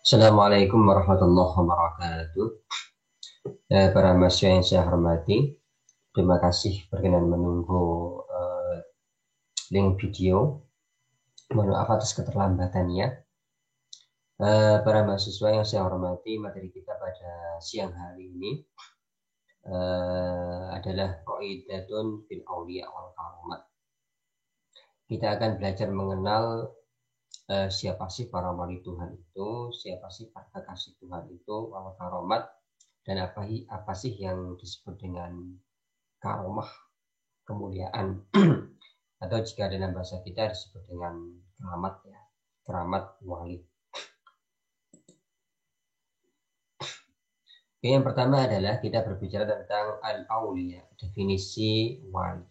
Assalamualaikum warahmatullahi wabarakatuh. Para mahasiswa yang saya hormati, terima kasih berkenan menunggu link video. Mohon maaf atas keterlambatannya. Para mahasiswa yang saya hormati, materi kita pada siang hari ini adalah Qaidatun fil Auliya wal Karamat. Kita akan belajar mengenal siapa sih para wali Tuhan itu, siapa sih para kekasih Tuhan itu, wal Karamat, dan apa sih yang disebut dengan karomah, kemuliaan, atau jika dalam bahasa kita disebut dengan keramat, ya, keramat wali. Oke, yang pertama adalah kita berbicara tentang al-auliya, definisi wali.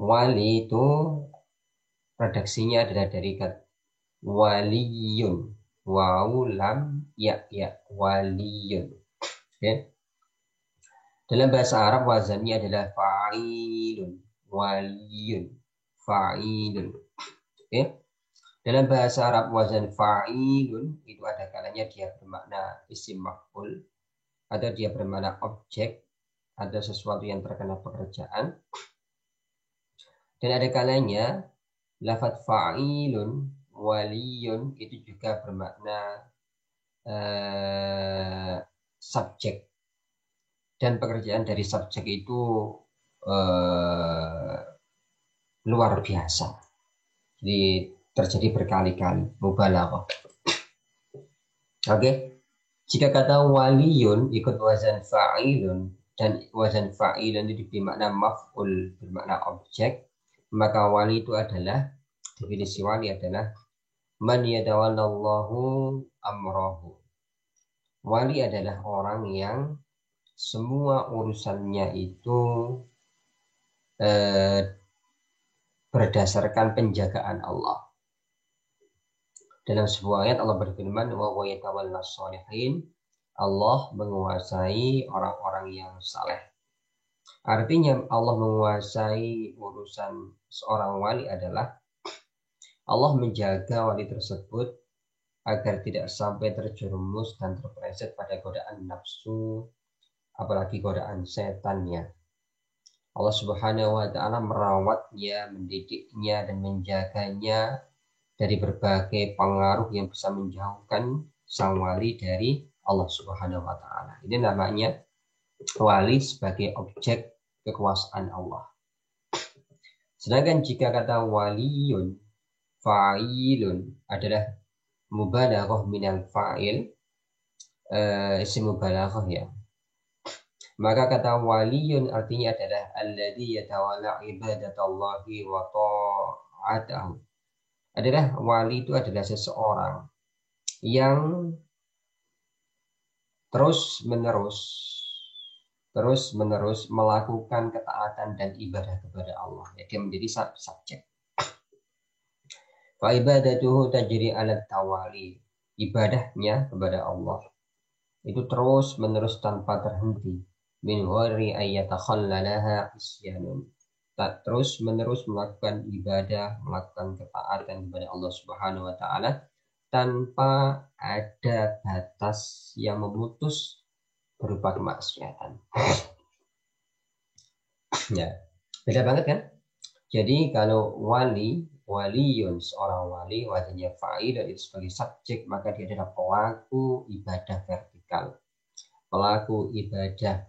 Wali itu redaksinya adalah dari kata waliyun, wawu lam ya ya, waliyun. Oke. Dalam bahasa Arab wazannya adalah fa'ilun, waliyun, fa'ilun. Oke. Dalam bahasa Arab wazan fa'ilun itu ada kalanya dia bermakna isim maf'ul, atau dia bermakna objek, ada sesuatu yang terkena pekerjaan. Dan ada kalanya lafadz fa'ilun, waliyun itu juga bermakna subjek. Dan pekerjaan dari subjek itu luar biasa. Jadi terjadi berkali-kali, mubalaghah. Oke. Jika kata waliyun ikut wazan fa'ilun dan wazan fa'ilun itu bermakna maf'ul, bermakna objek, maka wali itu adalah, definisi wali adalah man yatawallallahu amrahu. Wali adalah orang yang semua urusannya itu berdasarkan penjagaan Allah. Dalam sebuah ayat Allah berfirman, wa yatawallas sholihin, Allah menguasai orang-orang yang saleh. Artinya Allah menguasai urusan seorang wali adalah Allah menjaga wali tersebut agar tidak sampai terjerumus dan terpeleset pada godaan nafsu, apalagi godaan setannya. Allah Subhanahu wa taala merawatnya, mendidiknya dan menjaganya dari berbagai pengaruh yang bisa menjauhkan sang wali dari Allah Subhanahu wa taala. Ini namanya wali sebagai objek kekuasaan Allah. Sedangkan jika kata waliyun, fa'ilun adalah mubalaghah minal fa'il, isim mubalaghah, ya. Maka kata waliyun artinya adalah alladzi yatawalla ibadatallahi wa ta'atahu. Adalah wali itu adalah seseorang yang terus menerus melakukan ketaatan dan ibadah kepada Allah. Ya, dia menjadi subjek. Fa ibadatuhu tajri 'ala tawali. Ibadahnya kepada Allah itu terus menerus tanpa terhenti. Min ghairi ayyatakhallalaha isyanun. Terus menerus melakukan ibadah, melakukan ketaatan kepada Allah Subhanahu wa taala tanpa ada batas yang memutus berupa kemaksiatan. Ya, beda banget kan? Jadi kalau waliyun, seorang wali, wazannya fa'il dan itu sebagai subjek, maka dia adalah pelaku ibadah vertikal, pelaku ibadah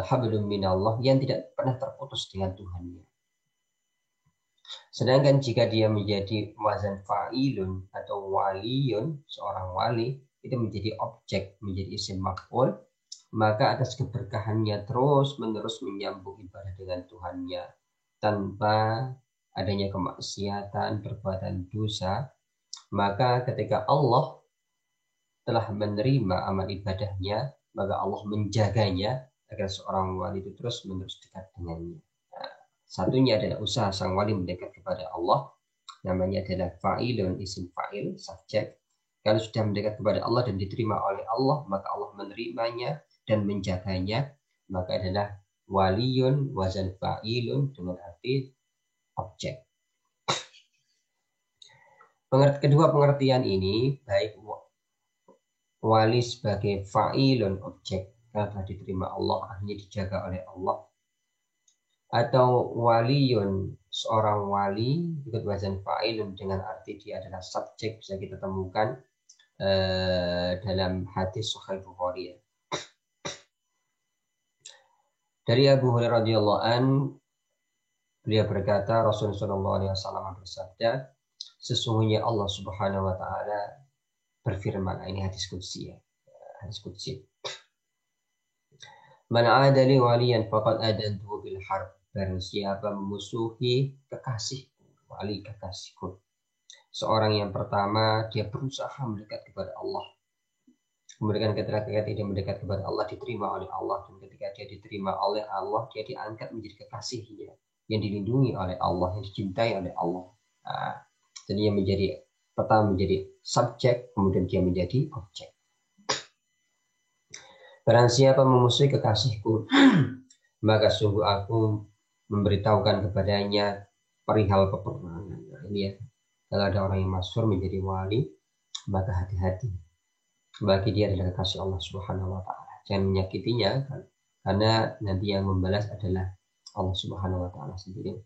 hablum minallah yang tidak pernah terputus dengan Tuhannya. Sedangkan jika dia menjadi wazan fa'ilun atau waliyun, seorang wali, itu menjadi objek, menjadi isim maf'ul, maka atas keberkahannya terus menerus menyambung ibadah dengan Tuhannya tanpa adanya kemaksiatan, perbuatan dosa. Maka ketika Allah telah menerima amal ibadahnya, maka Allah menjaganya agar seorang wali itu terus menerus dekat dengannya. Nah, satunya adalah usaha sang wali mendekat kepada Allah, namanya adalah fa'ilun, isim fa'il, subjek. Kalau sudah mendekat kepada Allah dan diterima oleh Allah, maka Allah menerimanya dan menjaganya, maka adalah waliyun wazan fa'ilun dengan arti objek. Kedua pengertian ini, baik wali sebagai fa'ilun objek karena telah diterima Allah, akhirnya dijaga oleh Allah, atau waliyun seorang wali ikut wazan fa'ilun dengan arti dia adalah subjek, bisa kita temukan dalam hadis Sahih Bukhari. Dari Abu Hurairah radhiyallahu an, beliau berkata, Rasulullah SAW bersabda, sesungguhnya Allah Subhanahu wa taala berfirman, ini hadis qudsi ya. Hadis qudsi. Man 'adali waliyan faqad adantuhu bil harb. Barang siapa memusuhi kekasihku, wali kekasihku. Seorang yang pertama dia berusaha mendekat kepada Allah. Kemudian ketika dia mendekat kepada Allah diterima oleh Allah, dan ketika dia diterima oleh Allah dia diangkat menjadi kekasihnya, yang dilindungi oleh Allah, yang dicintai oleh Allah. Nah, jadi yang menjadi pertama menjadi subjek, kemudian dia menjadi objek. Barang siapa memusuhi kekasihku, maka sungguh aku memberitahukan kepadanya perihal peperangan. Nah, ini ya, kalau ada orang yang masyhur menjadi wali, maka hati-hati. Bagi dia adalah kekasih Allah Subhanahu wa taala. Jangan menyakitinya, karena nanti yang membalas adalah Allah Subhanahu wa taala sendiri.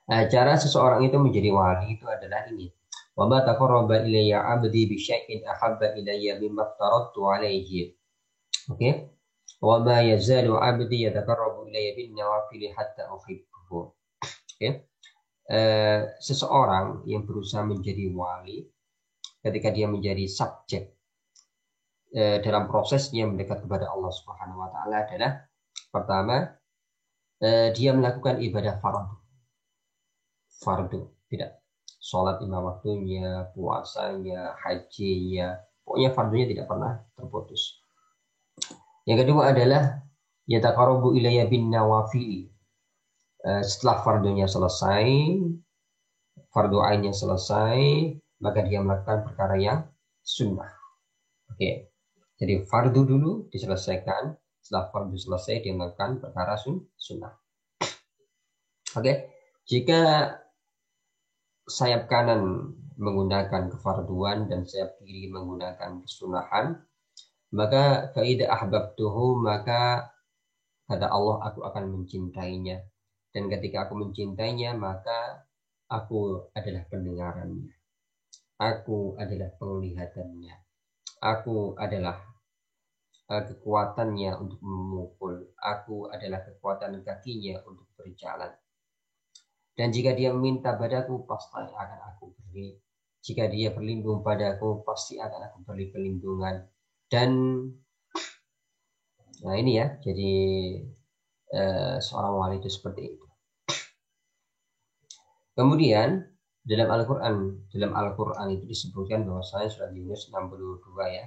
Cara seseorang itu menjadi wali itu adalah ini. Wa ma taqarraba ilayya 'abdi bi syai'in ahabba ilayya mimma aftaradtu 'alaihi. Oke. Wa ma yazalu 'abdi yataqarrabu ilayya bin nawafil hatta uhibbuhu. Oke. Seseorang yang berusaha menjadi wali, ketika dia menjadi subjek dalam prosesnya mendekat kepada Allah Subhanahu wa taala adalah pertama, dia melakukan ibadah fardu, tidak sholat lima waktunya, puasanya, hajinya, pokoknya fardunya tidak pernah terputus. Yang kedua adalah yataqarrabu ilayya bin nawafil. Setelah fardunya selesai, fardu ainnya selesai, maka dia melakukan perkara yang sunnah. Oke. Jadi fardu dulu diselesaikan, setelah fardu selesai dia melakukan perkara sunnah. Oke. Jika sayap kanan menggunakan kefarduan dan sayap kiri menggunakan kesunahan, maka faida ahbabtuhu, maka kata Allah, aku akan mencintainya, dan ketika aku mencintainya maka aku adalah pendengarannya, aku adalah penglihatannya, aku adalah kekuatannya untuk memukul, aku adalah kekuatan kakinya untuk berjalan. Dan jika dia meminta padaku, pasti akan aku beri. Jika dia berlindung padaku, pasti akan aku beri perlindungan. Dan nah ini ya, jadi seorang wali itu seperti itu. Kemudian dalam Al-Quran itu disebutkan bahwasanya surat Yunus 62 ya.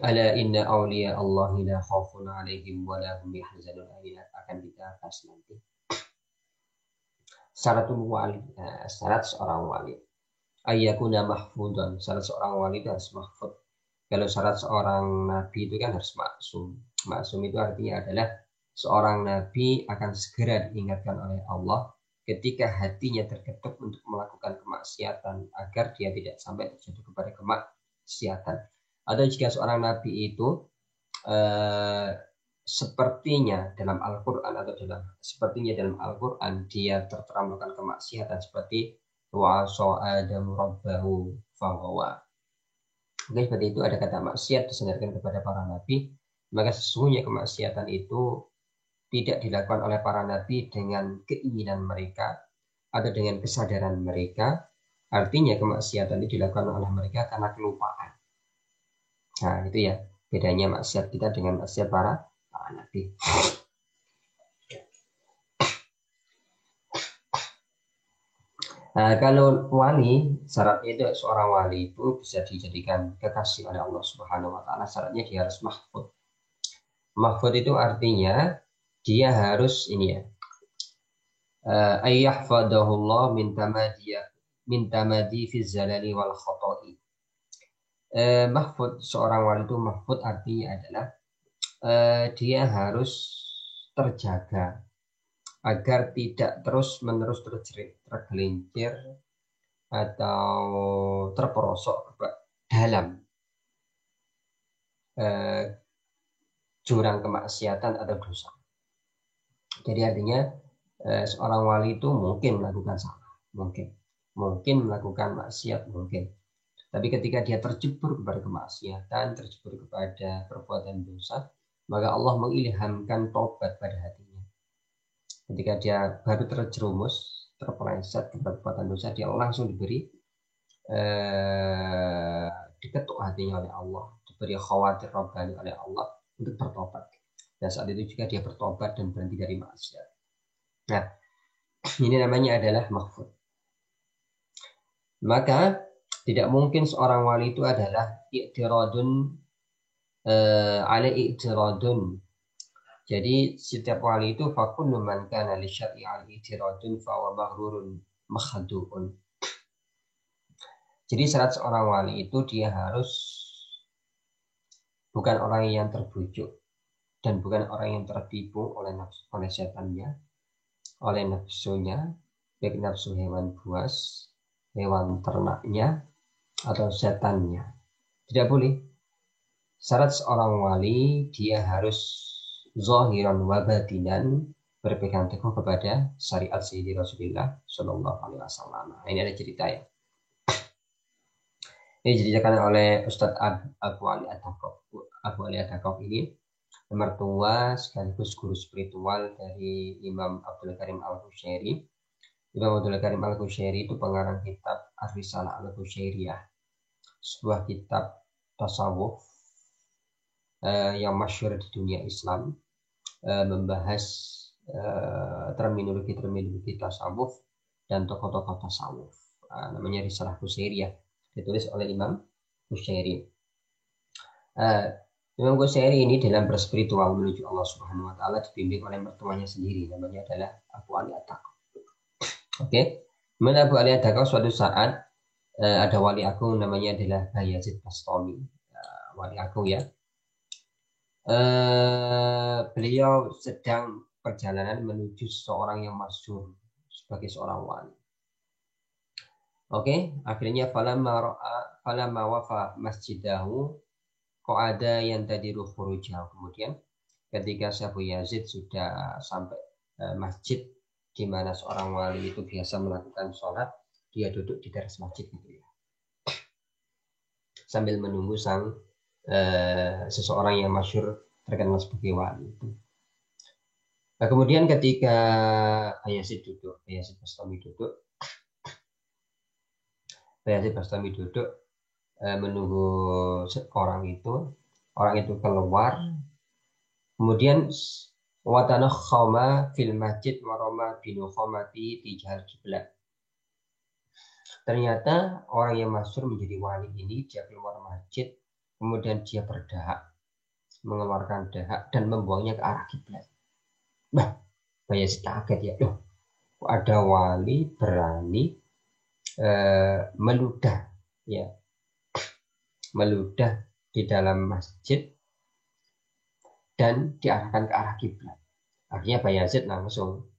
Ala inna awliya Allahi la khawfun alaihim wa la hum yahzanun, akan kita bahas nanti. Syaratul wali, syarat seorang wali. Ayyakuna mahfudun, syarat seorang wali itu harus mahfud. Kalau syarat seorang nabi itu kan harus maksum. Maksum itu artinya adalah seorang nabi akan segera diingatkan oleh Allah ketika hatinya terketuk untuk melakukan kemaksiatan, agar dia tidak sampai terjatuh kepada kemaksiatan. Atau jika seorang nabi itu sepertinya dalam Al-Quran dia tertera melakukan kemaksiatan seperti wa'asa Adamu rabbahu faghwa. Oke, seperti itu ada kata maksiat disandarkan kepada para nabi, maka sesungguhnya kemaksiatan itu tidak dilakukan oleh para nabi dengan keinginan mereka atau dengan kesadaran mereka. Artinya kemaksiatan itu dilakukan oleh mereka karena kelupaan. Nah, itu ya bedanya maksiat kita dengan maksiat para nabi. Nah, kalau wali, syaratnya itu seorang wali itu bisa dijadikan kekasih oleh Allah Subhanahu wa taala. Syaratnya dia harus mahfud. Mahfud itu artinya dia harus ini ya. Ayyahfadahullah min tamadi fi zalali wal khata'i. Mahfud, seorang wali itu mahfud artinya adalah dia harus terjaga agar tidak terus-menerus tergelincir atau terperosok ke dalam jurang kemaksiatan atau dosa. Jadi artinya seorang wali itu mungkin melakukan salah, mungkin melakukan maksiat, mungkin. Tapi ketika dia terjebur kepada kemaksiatan, terjebur kepada perbuatan dosa, maka Allah mengilhamkan tobat pada hatinya. Ketika dia baru terjerumus, terpeleset ke perbuatan dosa, dia langsung diberi diketuk hatinya oleh Allah, diberi khawatir robbani oleh Allah untuk bertobat. Dan saat itu juga dia bertobat dan berhenti dari maksiat. Nah, ini namanya adalah maghfur. Maka tidak mungkin seorang wali itu adalah i'tiradun ala i'tiradun. Jadi setiap wali itu fakullu man kana li syar'i al-i'tiradun fa huwa maghrurun makhdu'un. Jadi syarat seorang wali itu dia harus bukan orang yang terbujuk dan bukan orang yang tertipu oleh setannya, oleh nafsunya, baik nafsu hewan buas, hewan ternaknya, atau setannya. Tidak boleh. Syarat seorang wali dia harus zahiran wa batinan berpegang teguh kepada syariat Sayyidi Rasulullah Shallallahu Alaihi Wasallam. Ini ada cerita ya. Ini diceritakan oleh Ustadz Abu Ali Adhaqaq. Abu Ali Adhaqaq ini mertua sekaligus guru spiritual dari Imam Abdul Karim Al-Qushairi. Imam Abdul Karim Al-Qushairi itu pengarang kitab Ar-Risalah Al-Qushairiyah, sebuah kitab tasawuf yang masyhur di dunia Islam, membahas terminologi tasawuf dan tokoh-tokoh tasawuf. Namanya Risalah Qushairiyah, ditulis oleh Imam Qushairi. Imam Qushairi ini dalam berspiritual menuju Allah Subhanahu wa taala dibimbing oleh mertuanya sendiri, namanya adalah Abu Ali Adhaqaq. Oke. Kemudian Abu Ali Adhaqaq suatu saat ada wali agung namanya adalah Bayazid Bastami. Wali agung ya. Beliau sedang perjalanan menuju seseorang yang masyhur sebagai seorang wali. Oke, akhirnya falamma wafa masjidahu qa'ada yantadiru khurujahu. Kemudian ketika Abu Yazid sudah sampai masjid di mana seorang wali itu biasa melakukan sholat, dia duduk di teras masjid gitu ya, sambil menunggu sang seseorang yang masyhur terkenal sebagai wali itu. Nah, kemudian ketika Yazid Bastami duduk menunggu orang itu keluar, kemudian watana khoma fil masjid waroma binu khomati tijal kiblat. Ternyata orang yang masyhur menjadi wali ini dia keluar masjid, kemudian dia berdahak, mengeluarkan dahak dan membuangnya ke arah kiblat. Bah, Bayazid kaget ya, loh, kok ada wali berani meludah di dalam masjid dan diarahkan ke arah kiblat. Akhirnya Bayazid langsung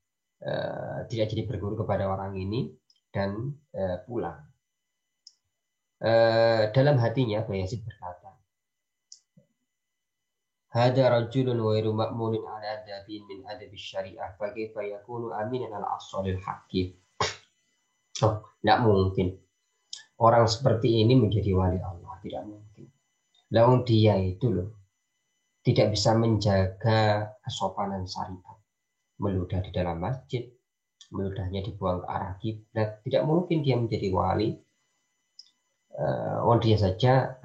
tidak jadi berguru kepada orang ini dan pulang. Dalam hatinya Bayazid berkata, hada rajulun ghairu ma'munin ala adabin min adabi syariah fa kaifa yakunu aminan ala asalil haqqi. Oh, tidak mungkin orang seperti ini menjadi wali Allah, tidak mungkin. Lalu dia itu loh tidak bisa menjaga kesopanan syariat, meludah di dalam masjid, meludahnya dibuang ke arah kiblat, tidak mungkin dia menjadi wali. Dia saja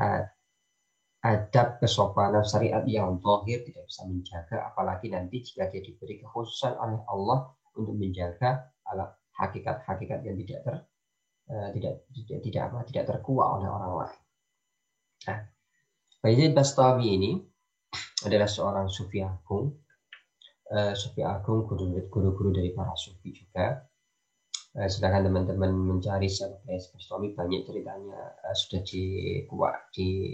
adab kesopanan syariat yang zahir tidak bisa menjaga, apalagi nanti jika dia diberi kekhususan oleh Allah untuk menjaga hakikat-hakikat yang tidak terkuak oleh orang lain. Nah, Bayazid Bastami ini adalah seorang sufi agung, guru-guru dari para sufi juga. Sedangkan teman-teman mencari siapa Bayazid Bastami, banyak ceritanya sudah dikuak di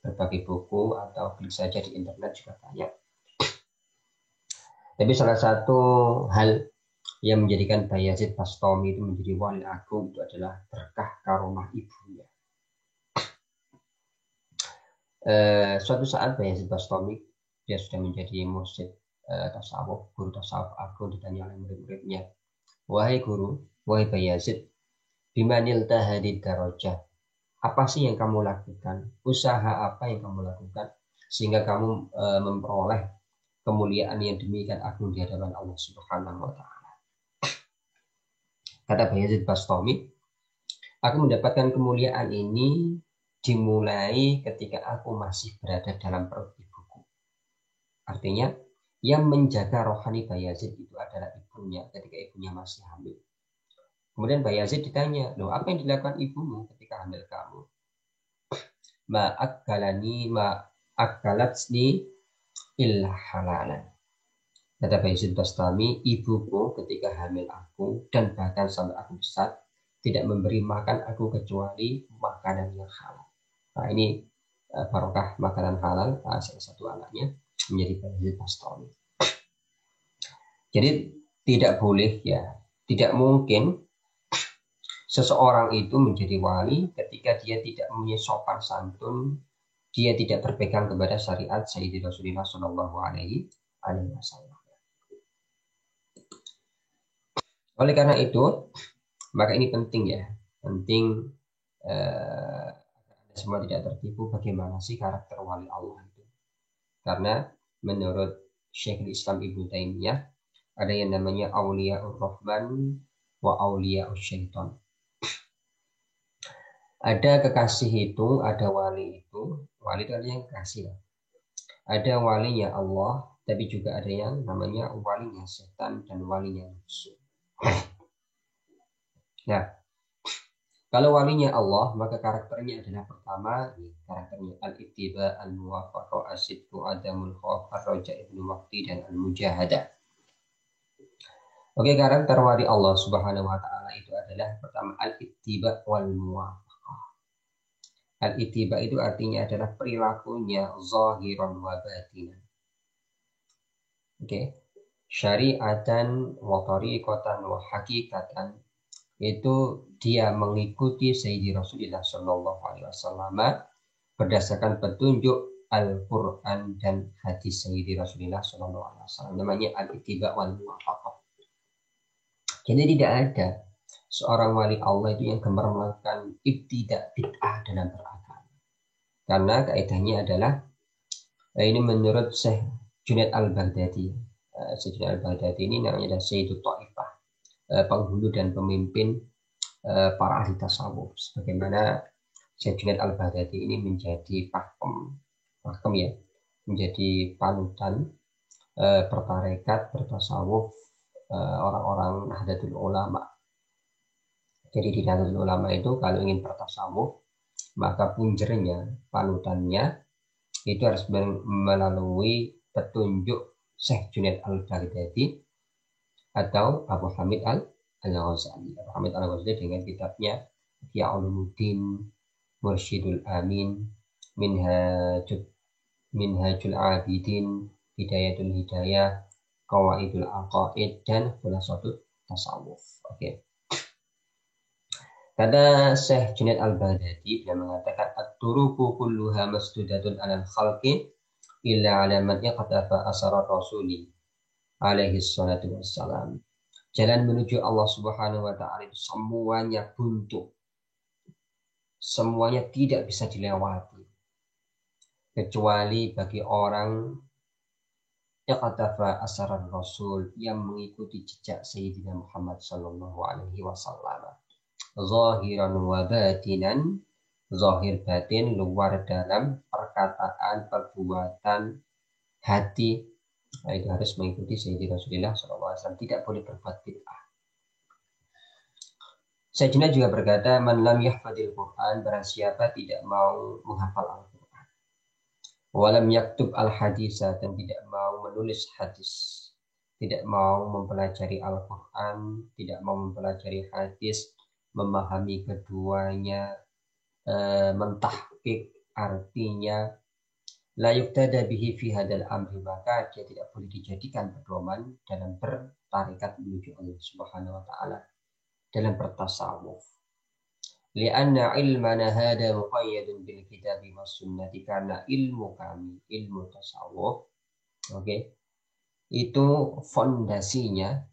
berbagai buku atau klik saja di internet juga banyak. Tapi salah satu hal yang menjadikan Bayazid Bastami itu menjadi wali agung itu adalah berkah karomah ibunya. Suatu saat Bayazid Bastami dia sudah menjadi mursyid tasawuf, guru tasawuf agung, ditanya oleh murid-muridnya, wahai guru, wahai Bayazid, bimanil tahadid darajah, apa sih yang kamu lakukan, usaha apa yang kamu lakukan sehingga kamu memperoleh kemuliaan yang demikian agung di hadapan Allah Subhanahu wa taala. Kata Bayazid Bastami, aku mendapatkan kemuliaan ini dimulai ketika aku masih berada dalam perut ibuku. Artinya, yang menjaga rohani Bayazid itu adalah ibunya ketika ibunya masih hamil. Kemudian Bayazid ditanya, loh apa yang dilakukan ibumu ketika hamil kamu? Ma'akalatsni illa halalan. Kata Bayazid Bastami, ibuku ketika hamil aku dan bahkan sampai aku besar tidak memberi makan aku kecuali makanan yang halal. Nah ini barokah makanan halal, salah satu anaknya menjadi Bayazid Bastami. Jadi tidak boleh ya, tidak mungkin seseorang itu menjadi wali ketika dia tidak mempunyai sopan santun, dia tidak berpegang kepada syariat Sayyidina Rasulullah Shallallahu Alaihi Wasallam. Oleh karena itu, maka ini penting ya, penting Anda semua tidak tertipu bagaimana sih karakter wali Allah itu. Karena menurut Syekhul Islam Ibnu Taimiyah ada yang namanya Auliyaur Rahman wa Auliyaus Syaitan. Ada kekasih itu, ada wali itu. Wali itu ada yang kekasih. Ada walinya Allah, tapi juga ada yang namanya walinya setan dan walinya nafsu. Nah, kalau walinya Allah, maka karakternya adalah pertama, karakternya al-ittiba, al-muwafaqah, as-sidqu, adamul khauf, ar-raja' ibnu waqti, dan al-mujahadah. Oke, karakter wali Allah Subhanahu wa taala itu adalah pertama al-ittiba wal muwafaqah. Al-ittiba itu artinya adalah perilakunya zahiran wa batinan. Oke. Syariatan wa tariqatan wa hakikatan, itu dia mengikuti Sayyidi Rasulullah Shallallahu Alaihi Wasallam berdasarkan petunjuk Al-Quran dan hadis Sayyidi Rasulullah Shallallahu Alaihi Wasallam. Namanya al-ittiba wal muwafaqah. Jadi tidak ada seorang wali Allah itu yang gemar melakukan ibtidak bid'ah dalam beragama. Karena kaidahnya adalah ini menurut Syekh Junaid Al-Baghdadi. Syekh Junaid Al-Baghdadi ini namanya adalah Sayyidut Ta'ifah, penghulu dan pemimpin para ahli tasawuf. Sebagaimana Syekh Junaid Al-Baghdadi ini menjadi pakem ya, menjadi panutan bertarekat, bertasawuf orang-orang Nahdlatul Ulama. Jadi di Nahdlatul Ulama itu kalau ingin bertasawuf, maka punjernya, panutannya itu harus melalui petunjuk Syekh Junaid Al-Baghdadi atau Abu Hamid Al-Ghazali. Abu Hamid Al-Ghazali dengan kitabnya Ihya Ulumuddin, Mursyidul Amin, Minhajul Abidin, Hidayatul Hidayah, Qawaidul Aqaid, dan Khulasatul Tasawuf. Oke. Kata Syekh Junaid Al-Baghdadi, dia mengatakan at-turuqu kulluha masdudatun 'alal khalqi illa 'ala man yaqtafa asrar rasuli alaihi salatu wassalam. Jalan menuju Allah Subhanahu wa taala itu semuanya buntu. Semuanya tidak bisa dilewati kecuali bagi orang yaqtafa asrar rasul yang mengikuti jejak Sayyidina Muhammad sallallahu alaihi wasallam. Zahiran wa batinan, zahir batin, luar dalam, perkataan, perbuatan, hati. Nah, itu harus mengikuti Sayyidina Rasulullah SAW, tidak boleh berbuat bid'ah. Sayyidina juga berkata, man lam yahfadil Quran, barang siapa tidak mau menghafal Al-Quran, walam yaktub al-hadisa, dan tidak mau menulis hadis, tidak mau mempelajari Al-Quran, tidak mau mempelajari hadis, memahami keduanya, mentahqiq artinya, La yuqtada bihi fi hadal amri, maka dia tidak boleh dijadikan pedoman dalam bertarikat menuju Allah Subhanahu wa taala, dalam bertasawuf. Lianna ilmana hada muqayyadun bil kitabi was sunnati, karena ilmu kami, ilmu tasawuf, itu fondasinya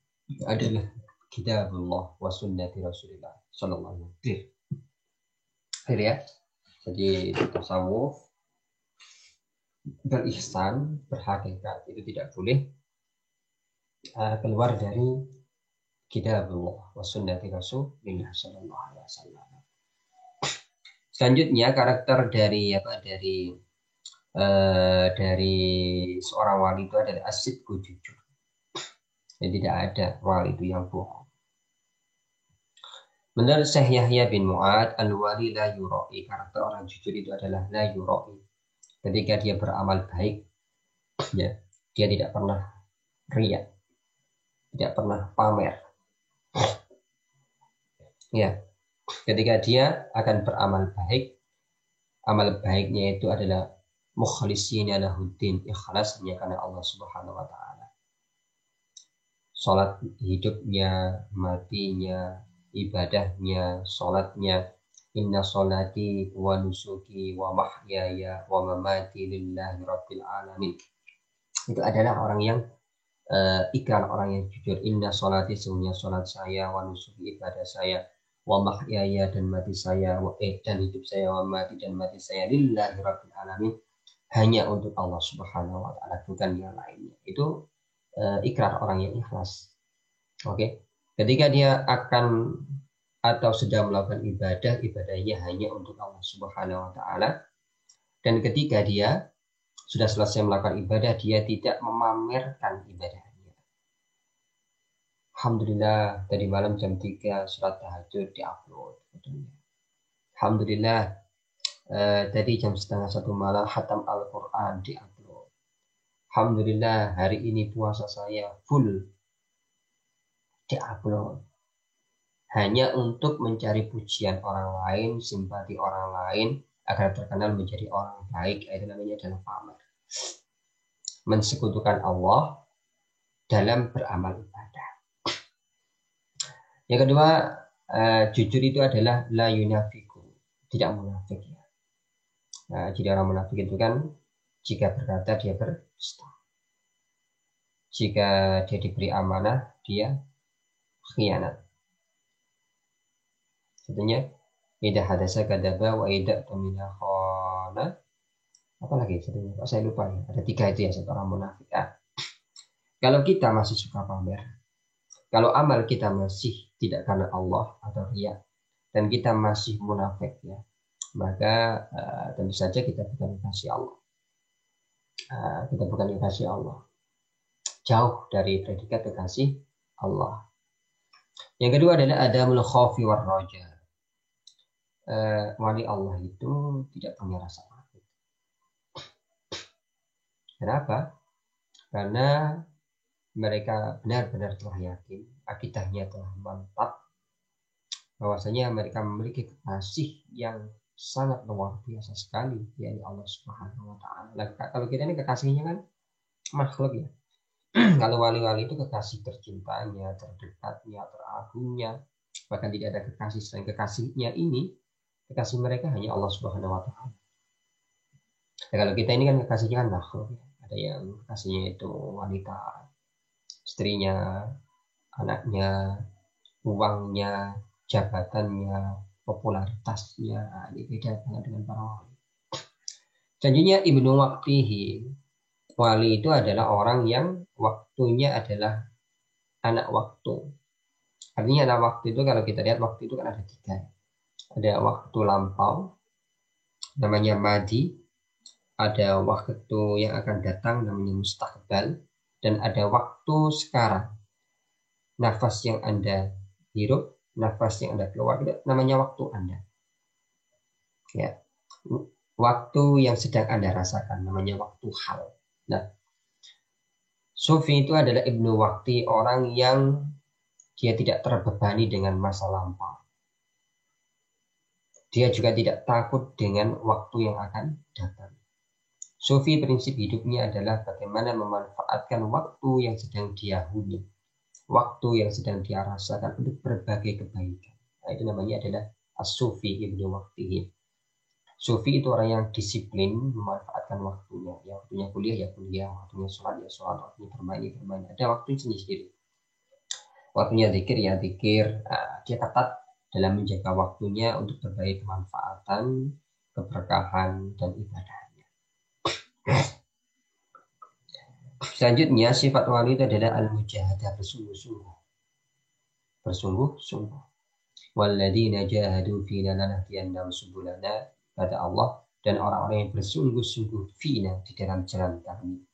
adalah kitabullah wa sunnati Rasulullah sallallahu alaihi wasallam. Clear ya? Jadi tasawuf berihsan, berhakikat itu tidak boleh keluar dari kitabullah wa sunnati Rasulullah sallallahu alaihi wasallam. Selanjutnya karakter dari seorang wali itu adalah asidqu, jujur. Jadi tidak ada wali itu yang bohong. Menurut Syekh Yahya bin Mu'ad, al-wali la yura'i, karakter orang jujur itu adalah la yura'i. Ketika dia beramal baik, ya, dia tidak pernah riya, tidak pernah pamer. Ya, ketika dia akan beramal baik, amal baiknya itu adalah mukhlisina lahuddin, ikhlas hanya karena Allah Subhanahu wa taala. Salat hidupnya, matinya, ibadahnya, salatnya, inna salati wa nusuki wa mahyaya wa mamati lillahi rabbil alamin. Itu adalah orang yang ikrar, orang yang jujur. Inna salati, sesungguhnya salat saya, wa nusuki, ibadah saya, wa mahyaya, dan mati saya, dan hidup saya, wa mati, dan mati saya, lillahi rabbil alamin, hanya untuk Allah Subhanahu wa taala, bukan yang lainnya. Itu ikrar orang yang ikhlas. Ketika dia akan atau sedang melakukan ibadah, ibadahnya hanya untuk Allah Subhanahu wa taala. Dan ketika dia sudah selesai melakukan ibadah, dia tidak memamerkan ibadahnya. Alhamdulillah, tadi malam jam 3 surat tahajud diupload. Alhamdulillah, tadi jam 12:30 malam khatam Al-Quran diupload. Alhamdulillah, hari ini puasa saya full diupload. Hanya untuk mencari pujian orang lain, simpati orang lain, agar terkenal menjadi orang baik. Itu namanya adalah pamer. Mensekutukan Allah dalam beramal ibadah. Yang kedua, jujur itu adalah la yunafiku, tidak munafik ya. Jadi orang munafik itu kan jika berkata dia berdusta, jika dia diberi amanah dia khianat. Contohnya, idza hadasa kadaba wa idza tumina khana. Apa lagi sebenarnya? Kok saya lupa ya. Ada 3 itu ya, satu orang munafik. Kalau kita masih suka pamer, kalau amal kita masih tidak karena Allah atau riya, dan kita masih munafik ya, maka tentu saja kita bukan kasih Allah. Kita bukan kasih Allah. Jauh dari predikat kekasih Allah. Yang kedua adalah adamul khaufi war raja. Wali Allah itu tidak punya rasa takut. Kenapa? Karena mereka benar-benar telah yakin, akidahnya telah mantap, bahwasanya mereka memiliki kekasih yang sangat luar biasa sekali, yaitu Allah Subhanahu wa taala. Kalau kita ini kekasihnya kan makhluk ya. Kalau wali-wali itu kekasih tercintanya, terdekatnya, teragungnya, bahkan tidak ada kekasih selain kekasihnya ini. Kekasih mereka hanya Allah Subhanahu wa taala. Nah, kalau kita ini kan kekasihnya kan makhluk ya. Ada yang kekasihnya itu wanita, istrinya, anaknya, uangnya, jabatannya, popularitasnya. Ini beda banget dengan para wali. Selanjutnya Ibnu Waqtihi. Wali itu adalah orang yang waktunya adalah anak waktu. Artinya anak waktu itu, kalau kita lihat waktu itu kan ada 3. Ada waktu lampau, namanya madi. Ada waktu yang akan datang, namanya mustaqbal. Dan ada waktu sekarang. Nafas yang Anda hirup, nafas yang Anda keluar, itu namanya waktu Anda. Ya. Waktu yang sedang Anda rasakan, namanya waktu hal. Nah, Sufi itu adalah Ibnu Waqti, orang yang dia tidak terbebani dengan masa lampau. Dia juga tidak takut dengan waktu yang akan datang. Sufi prinsip hidupnya adalah bagaimana memanfaatkan waktu yang sedang dia huni, waktu yang sedang dia rasakan untuk berbagai kebaikan. Nah, itu namanya adalah as-sufi ibnu waqtihi. Sufi itu orang yang disiplin memanfaatkan waktunya. Ya, waktunya kuliah ya kuliah, waktunya sholat ya sholat, waktunya bermain ya bermain. Ada waktu sendiri. Waktunya zikir ya zikir. Nah, dia ketat dalam menjaga waktunya untuk berbagai kemanfaatan, keberkahan, dan ibadahnya. Selanjutnya, sifat wali itu adalah al-mujahadah, bersungguh-sungguh. Bersungguh-sungguh. Walladzina jahadu fina lanahdiyannahum subulana, kata Allah, dan orang-orang yang bersungguh-sungguh fina di dalam jalan kami.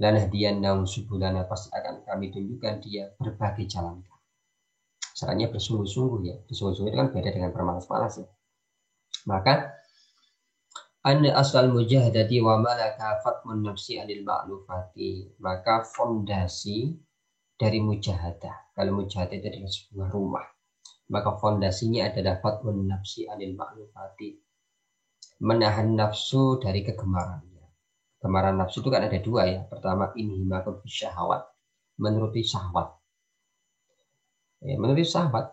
Lanahdiyannahum subulana, pasti akan kami tunjukkan dia berbagai jalan kami. Caranya bersungguh-sungguh ya. Bersungguh-sungguh itu kan beda dengan bermalas-malas ya. Maka anna asal mujahadati wa malaka fatmun nafsi anil ma'lufati. Maka fondasi dari mujahadah. Kalau mujahadah itu adalah sebuah rumah. Maka fondasinya adalah fatmun nafsi anil ma'lufati. Menahan nafsu dari kegemarannya. Kegemaran nafsu itu kan ada dua ya. Pertama inhimakun syahwat. Menuruti syahwat. Ya, menuruti syahwat.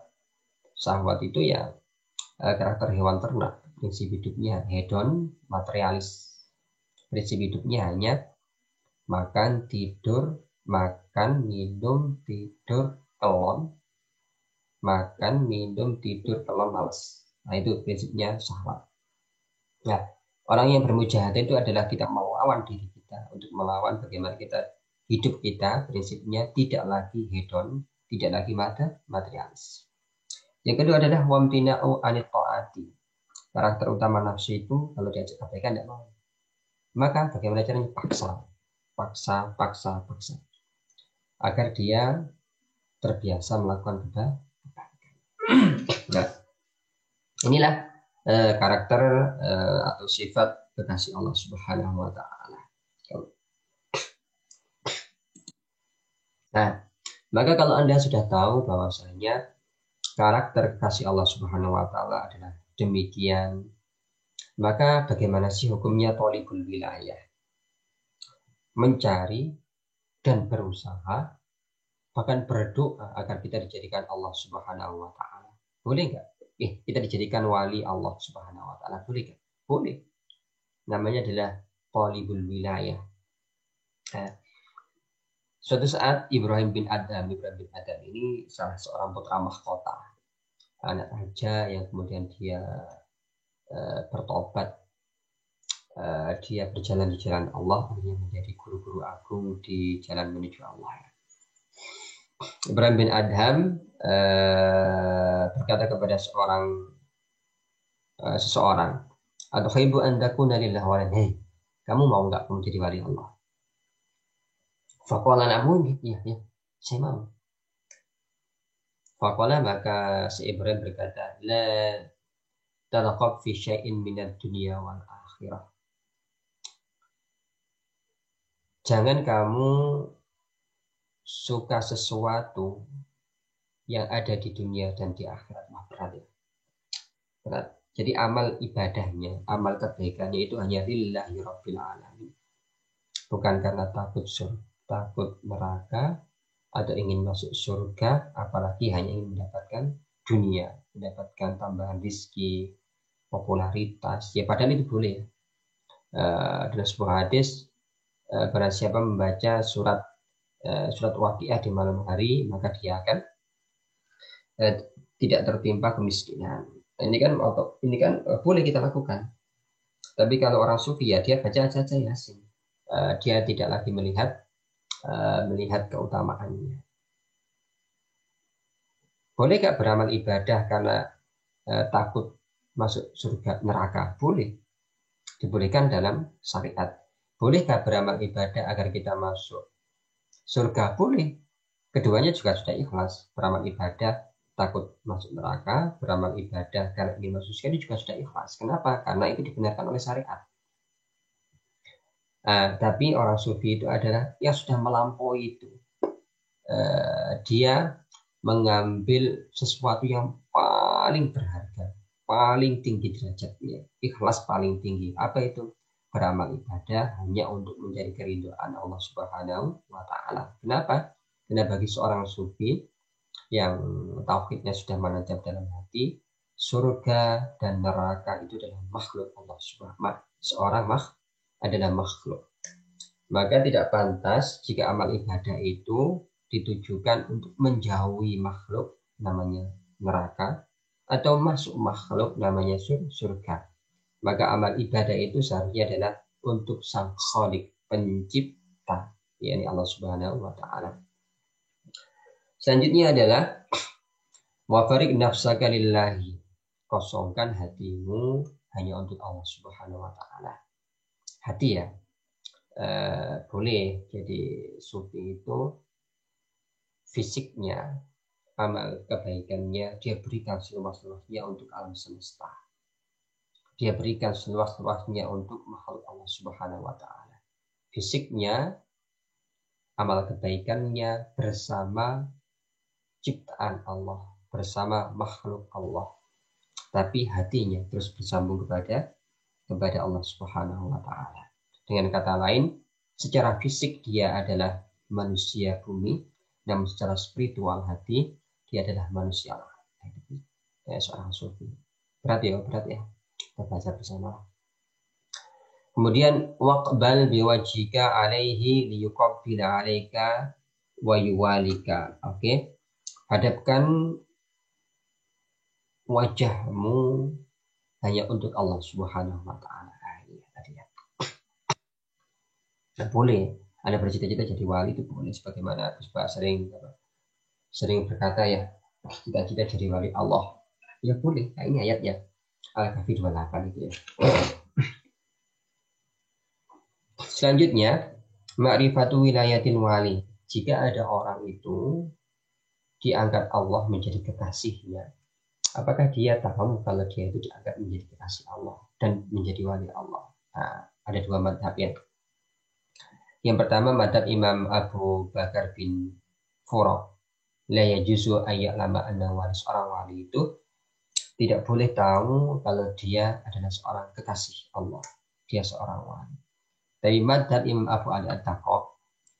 Syahwat itu ya karakter hewan ternak. Prinsip hidupnya hedon, materialis. Prinsip hidupnya hanya makan, tidur, makan, minum, tidur, kelon. Makan, minum, tidur, kelon, males. Nah itu prinsipnya syahwat. Nah, orang yang bermujahadah itu adalah kita melawan diri kita. Untuk melawan bagaimana kita hidup kita, prinsipnya tidak lagi hedon, tidak lagi materialis. Yang kedua adalah wamtina'u anit ta'ati. Karakter utama nafsu itu kalau diajak kebaikan tidak mau. Maka bagaimana caranya? Paksa. Agar dia terbiasa melakukan kebaikan. Nah, inilah karakter atau sifat kekasih Allah Subhanahu wa taala. Nah, maka kalau Anda sudah tahu bahwasanya karakter kekasih Allah Subhanahu wa taala adalah demikian, maka bagaimana sih hukumnya thalibul wilayah? Mencari dan berusaha, bahkan berdoa agar kita dijadikan Allah Subhanahu wa taala. Boleh nggak? Kita dijadikan wali Allah Subhanahu wa taala. Boleh nggak? Boleh. Namanya adalah thalibul wilayah. Nah, suatu saat Ibrahim bin Adham ini salah seorang putra mahkota, anak raja yang kemudian dia bertobat, dia berjalan di jalan Allah, akhirnya menjadi guru-guru agung di jalan menuju Allah. Ibrahim bin Adham berkata kepada seseorang, "Atuhibbu an takuna lillahi waliyan?" Hei, kamu mau nggak kamu jadi wali Allah? Faqala na'am, ya, saya mau. Faqala, maka si Ibrahim berkata, la talaqab fi syai'in minad dunya wal akhirah. Jangan kamu suka sesuatu yang ada di dunia dan di akhirat. Wah, berat ya. Berat. Jadi amal ibadahnya, amal kebaikannya itu hanya lillahi rabbil alamin. Bukan karena takut neraka atau ingin masuk surga, apalagi hanya ingin mendapatkan dunia, mendapatkan tambahan rezeki, popularitas. Ya padahal itu boleh ya. Dalam sebuah hadis, barang siapa membaca surat Waqiah di malam hari, maka dia akan tidak tertimpa kemiskinan. Ini kan boleh kita lakukan. Tapi kalau orang sufi ya dia baca saja Yasin. Dia tidak lagi melihat keutamaannya. Boleh gak beramal ibadah karena takut masuk surga neraka? Boleh. Dibolehkan dalam syariat. Boleh gak beramal ibadah agar kita masuk surga? Boleh. Keduanya juga sudah ikhlas. Beramal ibadah takut masuk neraka, beramal ibadah karena ingin masuk surga juga sudah ikhlas. Kenapa? Karena itu dibenarkan oleh syariat. Tapi orang sufi itu adalah yang sudah melampaui itu. Dia mengambil sesuatu yang paling berharga, paling tinggi derajatnya, ikhlas paling tinggi. Apa itu? beramal ibadah hanya untuk mencari keridhaan Allah Subhanahu wa taala. Kenapa? Karena bagi seorang sufi yang tauhidnya sudah menancap dalam hati, surga dan neraka itu adalah makhluk Allah Subhanahu. Seorang adalah makhluk. Maka tidak pantas jika amal ibadah itu ditujukan untuk menjauhi makhluk namanya neraka atau masuk makhluk namanya surga. Maka amal ibadah itu seharusnya adalah untuk sang Khalik, pencipta, yakni Allah Subhanahu wa taala. Selanjutnya adalah wa farik nafsaka lillahi. Kosongkan hatimu hanya untuk Allah Subhanahu wa taala. Hati ya. Boleh jadi sufi itu fisiknya, amal kebaikannya dia berikan seluas-luasnya untuk alam semesta. Dia berikan seluas-luasnya untuk makhluk Allah Subhanahu wa taala. Fisiknya, amal kebaikannya bersama ciptaan Allah, bersama makhluk Allah. Tapi hatinya terus bersambung kepada Allah Subhanahu wa taala. Dengan kata lain, secara fisik dia adalah manusia bumi, namun secara spiritual hati dia adalah manusia Allah. Seorang sufi. Berat ya. Kita baca bersama. Kemudian waqbal biwajhika alaihi liyuqabbila alaika wa yuwalika. Oke. Hadapkan wajahmu hanya untuk Allah Subhanahu wa taala. Nah, boleh Anda bercita-cita jadi wali, itu boleh, sebagaimana Gus Ba sering berkata ya, cita-cita jadi wali Allah. Ya boleh, nah, ini ayat ya Al-Kahfi 28 itu ya. Selanjutnya, ma'rifatu wilayatil wali. Jika ada orang itu diangkat Allah menjadi kekasihnya, apakah dia tahu kalau dia itu diangkat menjadi kekasih Allah dan menjadi wali Allah? Nah, ada dua madhab ya. Yang pertama madhab Imam Abu Bakar bin Furaq. La yajuzu ayat lama anna wali. Seorang wali itu tidak boleh tahu kalau dia adalah seorang kekasih Allah. Dia seorang wali. Dari madhab Imam Abu Ali At-Taqaq,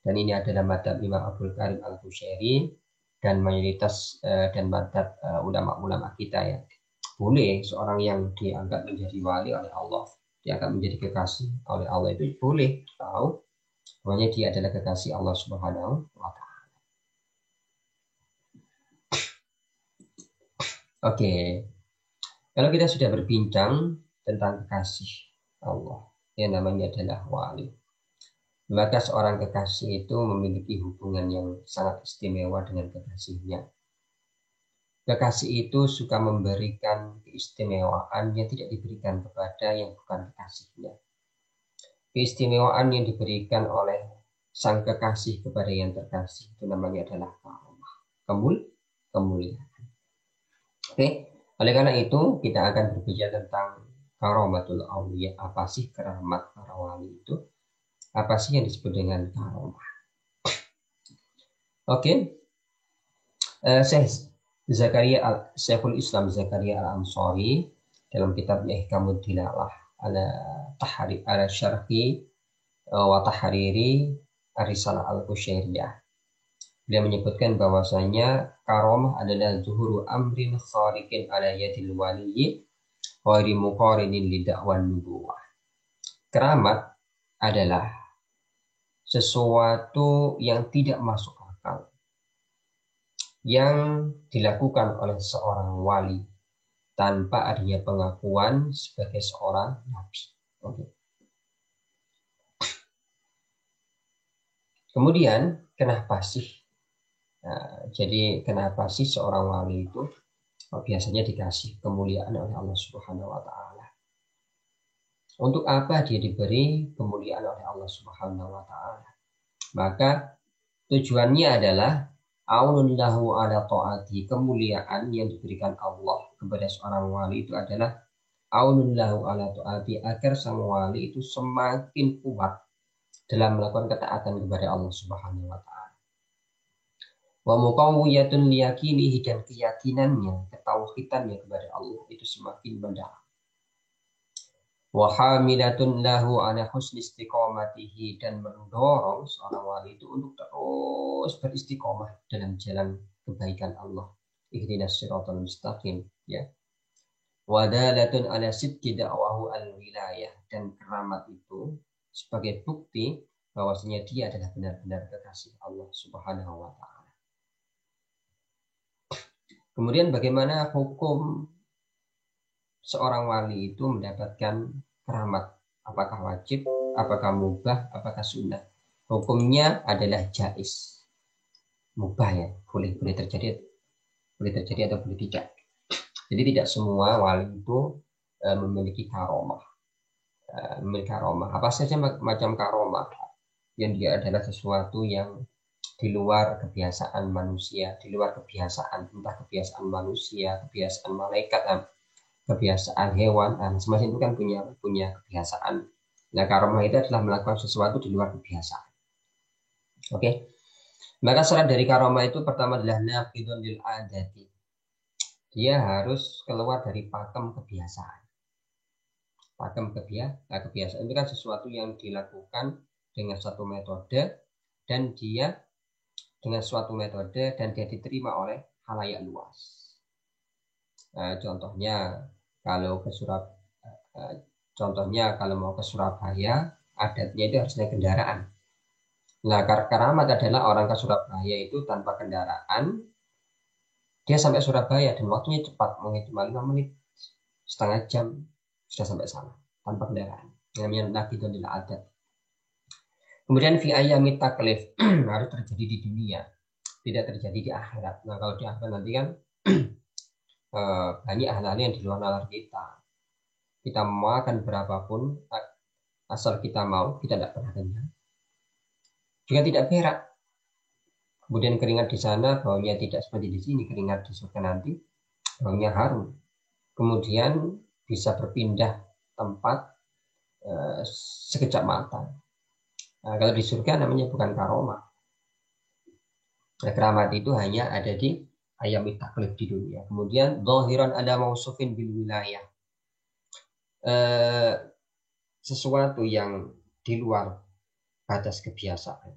dan ini adalah madhab Imam Abdul Karim Al-Bushairi dan mayoritas dan madhab ulama-ulama kita ya. Boleh seorang yang dianggap menjadi wali oleh Allah, dianggap menjadi kekasih oleh Allah, itu boleh tahu bahwanya dia adalah kekasih Allah Subhanahu wa taala. Oke. Kalau kita sudah berbincang tentang kekasih Allah, yang namanya adalah wali, maka seorang kekasih itu memiliki hubungan yang sangat istimewa dengan kekasihnya. Kekasih itu suka memberikan keistimewaan yang tidak diberikan kepada yang bukan kekasihnya. Keistimewaan yang diberikan oleh sang kekasih kepada yang terkasih itu namanya adalah karomah, kemuliaan. Oke, oleh karena itu kita akan berbicara tentang karomatul auliya. Apa sih keramat para wali itu? Apa sih yang disebut dengan karomah? Oke, Syekhul Islam Zakaria Al-Ansari dalam kitabnya Ihkamud Dilalah ala syarhi wa tahriri Ar-Risalah Al-Qusyairiyah. Dia menyebutkan bahwasanya karomah adalah zuhuru amrin khariqin ala yadil waliyyi ghairi muqarinin li da'wan nubuwah. Keramat adalah sesuatu yang tidak masuk akal yang dilakukan oleh seorang wali tanpa adanya pengakuan sebagai seorang nabi. Okay. Kemudian kenapa sih? Nah, jadi kenapa sih seorang wali itu biasanya dikasih kemuliaan oleh Allah Subhanahu wa taala? Untuk apa dia diberi kemuliaan oleh Allah Subhanahu wa taala? Maka tujuannya adalah aunullahu ala ta'ati. Kemuliaan yang diberikan Allah kepada seorang wali itu adalah aunullahu ala ta'ati, agar sang wali itu semakin kuat dalam melakukan ketaatan kepada Allah Subhanahu wa taala. Wa muqawwiyatun liyaqinihi, dan keyakinannya, ketauhidannya kepada Allah itu semakin mendalam. wa hamilatun lahu ala husni istiqomatihi, dan mendorong seorang wali itu untuk terus beristiqomah dalam jalan kebaikan Allah. Ihdinas siratal mustaqim, ya. Wadalatun ala sidqi da'wahu al-wilayah, dan keramat itu sebagai bukti bahwasanya dia adalah benar-benar kekasih Allah Subhanahu wa taala. Kemudian bagaimana hukum seorang wali itu mendapatkan keramat? Apakah wajib, apakah mubah, apakah sunnah? Hukumnya adalah jaiz, mubah, ya, boleh terjadi atau boleh tidak. Jadi tidak semua wali itu memiliki karomah. Apa saja macam karomah yang dia adalah sesuatu yang di luar kebiasaan manusia, di luar kebiasaan, entah kebiasaan manusia, kebiasaan malaikat, kebiasaan hewan, masing-masing itu kan punya kebiasaan. Nah, karomah itu adalah melakukan sesuatu di luar kebiasaan. Oke. Maka syarat dari karomah itu pertama adalah naqidun lil adati. Dia harus keluar dari pakem kebiasaan. Pakem kebiasaan itu kan sesuatu yang dilakukan dengan suatu metode dan dia diterima oleh khalayak luas. Contohnya kalau mau ke Surabaya, adatnya itu harus naik kendaraan. Nah, karamat adalah orang ke Surabaya itu tanpa kendaraan, dia sampai Surabaya dan waktunya cepat, mungkin cuma 5 menit, setengah jam sudah sampai sana tanpa kendaraan. Namanya naqidun lil adat. Kemudian fi ayyamit taklif harus terjadi di dunia, tidak terjadi di akhirat. Nah, kalau di akhirat nanti kan banyak hal-hal yang di luar nalar kita. Kita makan berapapun, asal kita mau, kita tidak pernah kenyang. Juga tidak berak. Kemudian keringat di sana baunya tidak seperti di sini, keringat di surga nanti baunya harum. Kemudian bisa berpindah tempat sekejap mata. Nah, kalau di surga namanya bukan karomah. Nah, keramat itu hanya ada di ayyamit taklif di dunia. Kemudian zahiran ada mausufin bil wilayah. Sesuatu yang di luar batas kebiasaan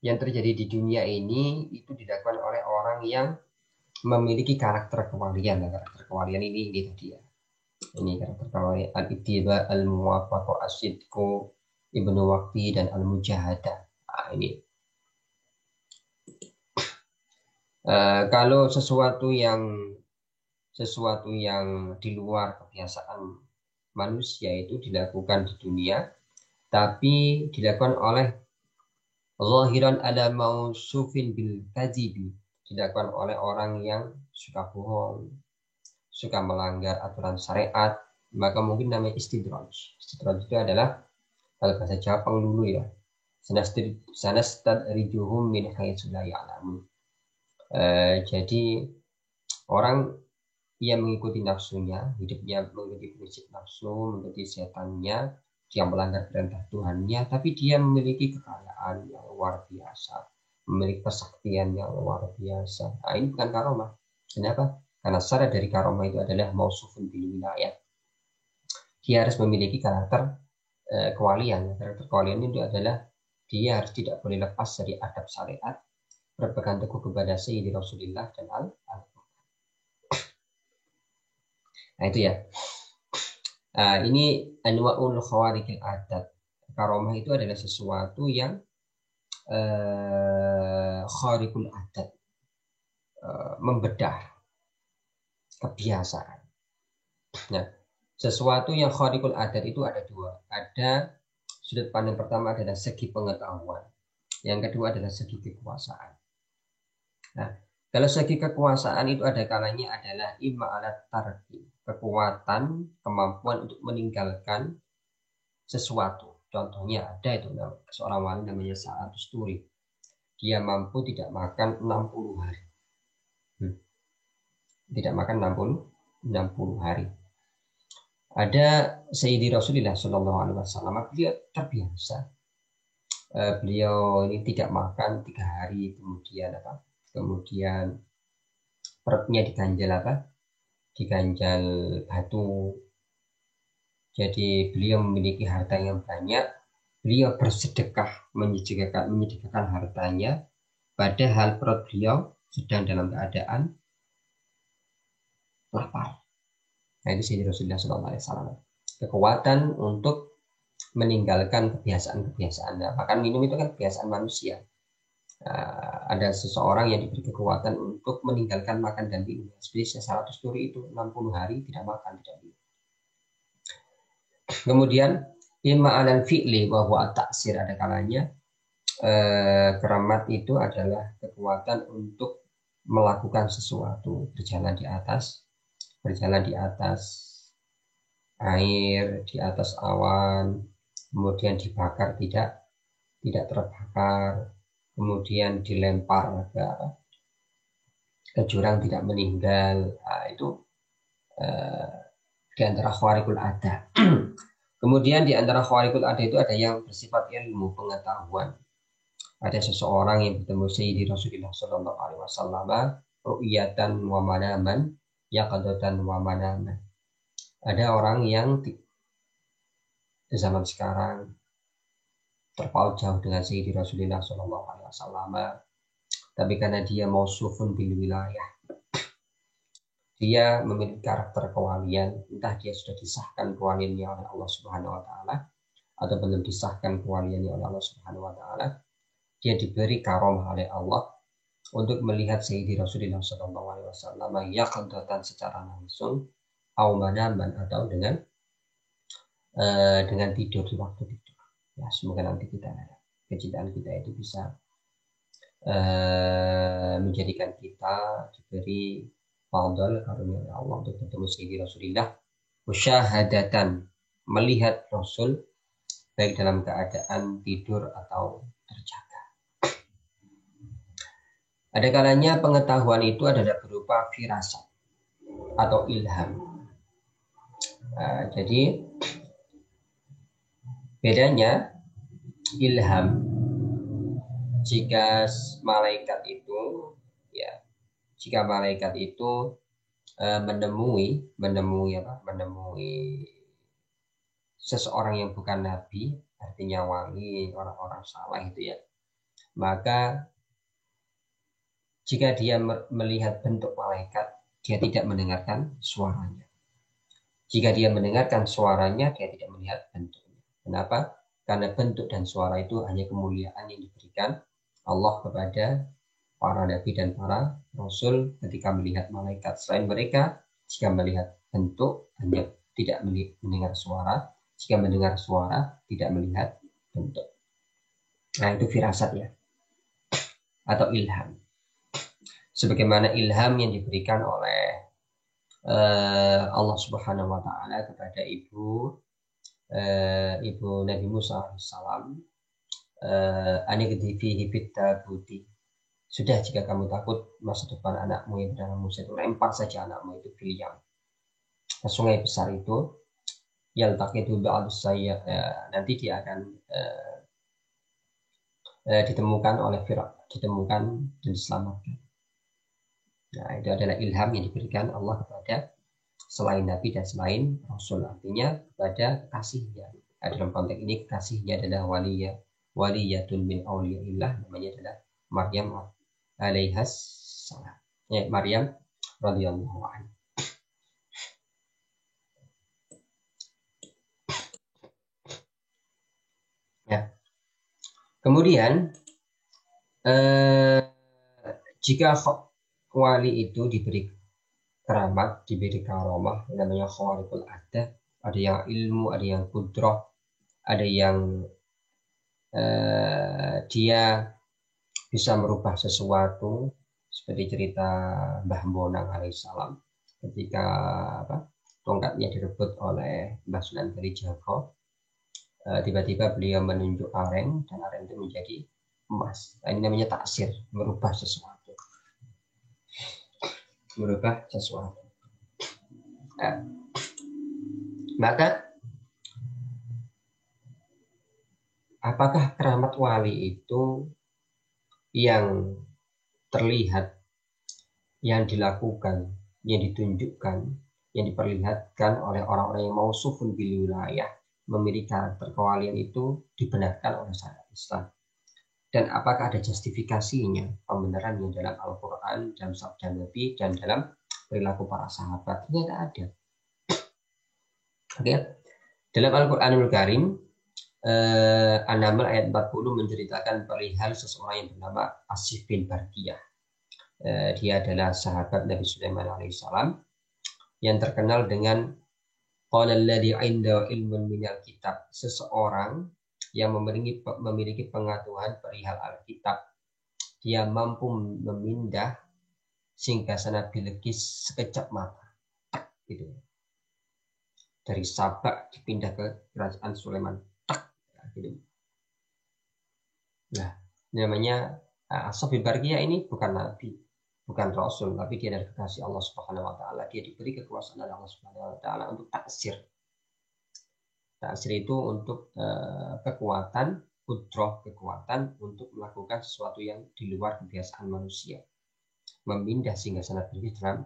yang terjadi di dunia ini itu dilakukan oleh orang yang memiliki karakter kewalian. Nah, karakter kewalian ini tadi ya. Ini karakter kewalian: al-ittiba, al-muwafaqah, as-sidqu, ibnu waqti, dan al-mujahadah. Nah, ini kalau sesuatu yang di luar kebiasaan manusia itu dilakukan di dunia, tapi dilakukan oleh zahiran ada mausufin bil kadzibi, dilakukan oleh orang yang suka bohong, suka melanggar aturan syariat, maka mungkin namanya istidraj. Istidraj itu adalah, kalau bahasa Jepang dulu ya, sanastadrijuhum min haitsu la ya'lamun. Jadi orang yang mengikuti nafsunya, hidupnya mengikuti prinsip nafsu, mengikuti setannya, dia melanggar perintah Tuhannya, tapi dia memiliki kekayaan yang luar biasa, memiliki kesaktian yang luar biasa. Nah, ini bukan karomah. Kenapa? Karena syarat dari karomah itu adalah mausufun bil wilayah. Dia harus memiliki karakter kewalian. Karakter kewalian itu adalah dia harus tidak boleh lepas dari adab syariat, berpegang teguh kepada Sayyidi Rasulullah dan Al-Quran. Nah, itu ya. Ini anwa'ul khawarikil adat. Karomah itu adalah sesuatu yang kharikul adat, membedah kebiasaan. Nah, sesuatu yang kharikul adat itu ada dua. Ada sudut pandang pertama adalah segi pengetahuan. Yang kedua adalah segi kekuasaan. Nah, kalau segi kekuasaan itu ada kalanya adalah imma alat tarki, kekuatan, kemampuan untuk meninggalkan sesuatu. Contohnya ada itu seorang wali namanya Sa'ad Tusturi. Dia mampu tidak makan 60 hari. Tidak makan 60 hari. Ada Sayyidi Rasulullah Shallallahu Alaihi Wasallam, beliau terbiasa. Beliau ini tidak makan 3 hari, kemudian perutnya diganjal batu, Jadi beliau memiliki harta yang banyak, beliau bersedekah menyedekahkan hartanya, padahal perut beliau sedang dalam keadaan lapar. Nah itu sih Rasulullah SAW. Kekuatan untuk meninggalkan kebiasaan-kebiasaan. Nah, makan minum itu kan kebiasaan manusia. Ada seseorang yang diberi kekuatan untuk meninggalkan makan dan minum. Seperti Syekh Salatus Turi itu 60 hari tidak makan, tidak minum. Kemudian lima alal fi'li bahwa taksir ada kalanya keramat itu adalah kekuatan untuk melakukan sesuatu, berjalan di atas air, di atas awan, kemudian dibakar tidak terbakar, kemudian dilempar ke jurang tidak meninggal. Nah, itu di antara khawarikul ada. Kemudian di antara khawarikul ada itu ada yang bersifat ilmu pengetahuan. Ada seseorang yang bertemu Sayyidi Rasulullah Sallallahu Alaihi Wasallam, ru'yatan wa manaman, yaqadatan wa manaman. Ada orang yang di zaman sekarang terpaut jauh dengan Sayyidi Rasulullah Sallallahu Alaihi Wasallam, tapi karena dia mausufun bil wilayah, dia memiliki karakter kewalian, entah dia sudah disahkan kewaliannya oleh Allah Subhanahu wa taala atau belum disahkan kewaliannya oleh Allah Subhanahu wa taala, dia diberi karomah oleh Allah untuk melihat Sayyidi Rasulullah Sallallahu Alaihi Wasallam yaqadatan secara langsung, au manaman atau dengan tidur di waktu tidur. Ya, semoga nanti kecintaan kita itu bisa menjadikan kita diberi fadl karunia Allah untuk bertemu Sayyidi Rasulullah musyahadatan, melihat Rasul baik dalam keadaan tidur atau terjaga. Ada kalanya pengetahuan itu adalah berupa firasat atau ilham. Jadi bedanya ilham, jika malaikat itu menemui seseorang yang bukan nabi, artinya wali, orang-orang saleh itu ya, maka jika dia melihat bentuk malaikat, dia tidak mendengarkan suaranya. Jika dia mendengarkan suaranya, dia tidak melihat bentuknya. Kenapa? Karena bentuk dan suara itu hanya kemuliaan yang diberikan Allah kepada para nabi dan para rasul ketika melihat malaikat. Selain mereka, jika melihat bentuk, hanya tidak mendengar suara. Jika mendengar suara, tidak melihat bentuk. Nah, itu firasat ya, atau ilham. Sebagaimana ilham yang diberikan oleh Allah Subhanahu wa taala kepada ibu Nabi Musa alaihissalam, anigdi fihi bitabuti. Sudah, jika kamu takut masa depan anakmu yang bernama Musa itu, lempar saja anakmu itu fil yam, ke sungai besar itu, yaltaqitu ba'dus saya, nanti dia akan ditemukan dan diselamatkan. Nah, itu adalah ilham yang diberikan Allah kepada selain Nabi dan selain Rasul, artinya kepada kekasihnya. Nah, dalam konteks ini kekasihnya adalah waliyatun min auliyaillah, namanya adalah Maryam alaihas salam. Maryam radhiyallahu anha. Ya. Kemudian jika wali itu diberi keramat, diberi karomah, namanya khawarikul ada yang ilmu, ada yang kudrah, ada yang dia bisa merubah sesuatu, seperti cerita Mbah Bonang alaihissalam ketika tongkatnya direbut oleh Mbah Sunan Kalijaga, tiba-tiba beliau menunjuk areng dan areng itu menjadi emas. Ini namanya taksir, merubah sesuatu. Nah, maka apakah keramat wali itu yang terlihat, yang dilakukan, yang ditunjukkan, yang diperlihatkan oleh orang-orang yang mausufun bil wilayah, memiliki karakter kewalian itu dibenarkan oleh syariat Islam. Dan apakah ada justifikasinya, pembenarannya dalam Al-Quran, dalam sabda Nabi, dan dalam perilaku para sahabat? Ternyata ada. Oke, dalam Al-Quranul Karim, An-Naml ayat 40 menceritakan perihal seseorang yang bernama Asif bin Barqiyah. Dia adalah sahabat Nabi Sulaiman alaihissalam yang terkenal dengan qala alladzi 'indahu ilmun minal kitab, seseorang yang memiliki pengetahuan perihal Alkitab. Dia mampu memindah singgasana Bilqis sekejap mata, gitu. Dari Sabak dipindah ke kerajaan Sulaiman, gitu. Nah, namanya Asaf bin Barqiyah ini bukan nabi, bukan rasul, tapi dia adalah kekasih Allah Subhanahu wa taala. Dia diberi kekuasaan oleh Allah Subhanahu wa taala untuk taksir. Taksir itu untuk kekuatan, kudroh, kekuatan untuk melakukan sesuatu yang di luar kebiasaan manusia. Memindah singgasana Bilqis dalam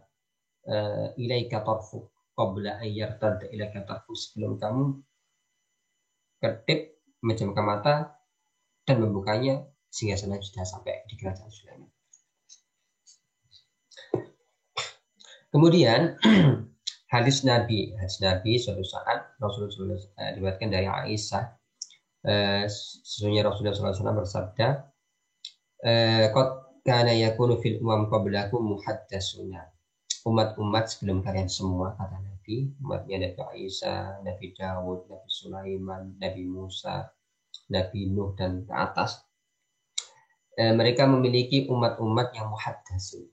ilaika tarfu qabla an yartadda ilaika tarfu, sebelum kamu kedip menjamkan mata dan membukanya singgasana sudah sampai di kerajaan Sulaiman. Kemudian hadis Nabi suatu saat Rasulullah diriwayatkan dari Aisyah, sesungguhnya Rasulullah SAW bersabda, qad kana yakunu fil umam qablakum muhaddasuna, umat-umat sebelum kalian semua, kata Nabi, umatnya Nabi Aisyah, Nabi Dawud, Nabi Sulaiman, Nabi Musa, Nabi Nuh dan ke atas, mereka memiliki umat-umat yang muhaddasun.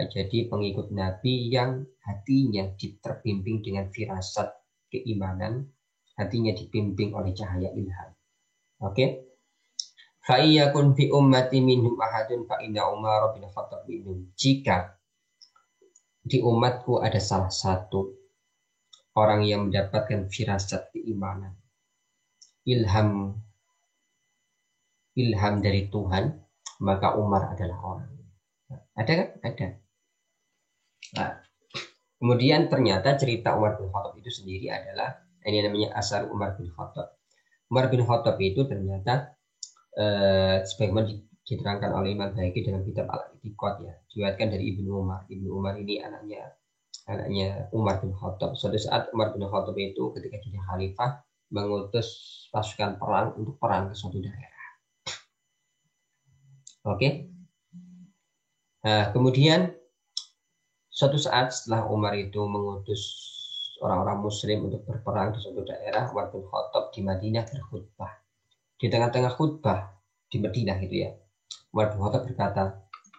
Jadi pengikut Nabi yang hatinya terbimbing dengan firasat keimanan, hatinya dibimbing oleh cahaya ilham. Oke. Fa iyakun fi ummati minhum ahadun fa inna Umar bin Khattab minhum. Jika di umatku ada salah satu orang yang mendapatkan firasat keimanan, ilham dari Tuhan, maka Umar adalah orang. Ada kan? Ada. Nah, kemudian ternyata cerita Umar bin Khattab itu sendiri adalah, ini namanya asar Umar bin Khattab. Umar bin Khattab itu ternyata sebagaimana diterangkan oleh Imam Baihaqi dalam kitab Al-I'tiqad, ya, diriwayatkan dari Ibnu Umar. Ibnu Umar ini anaknya Umar bin Khattab. Suatu saat Umar bin Khattab itu ketika jadi khalifah mengutus pasukan perang untuk perang ke suatu daerah. Oke. Nah, kemudian suatu saat setelah Umar itu mengutus orang-orang muslim untuk berperang di suatu daerah, Umar bin Khattab di Madinah berkhutbah. Di tengah-tengah khutbah di Madinah itu, ya, Umar bin Khattab berkata,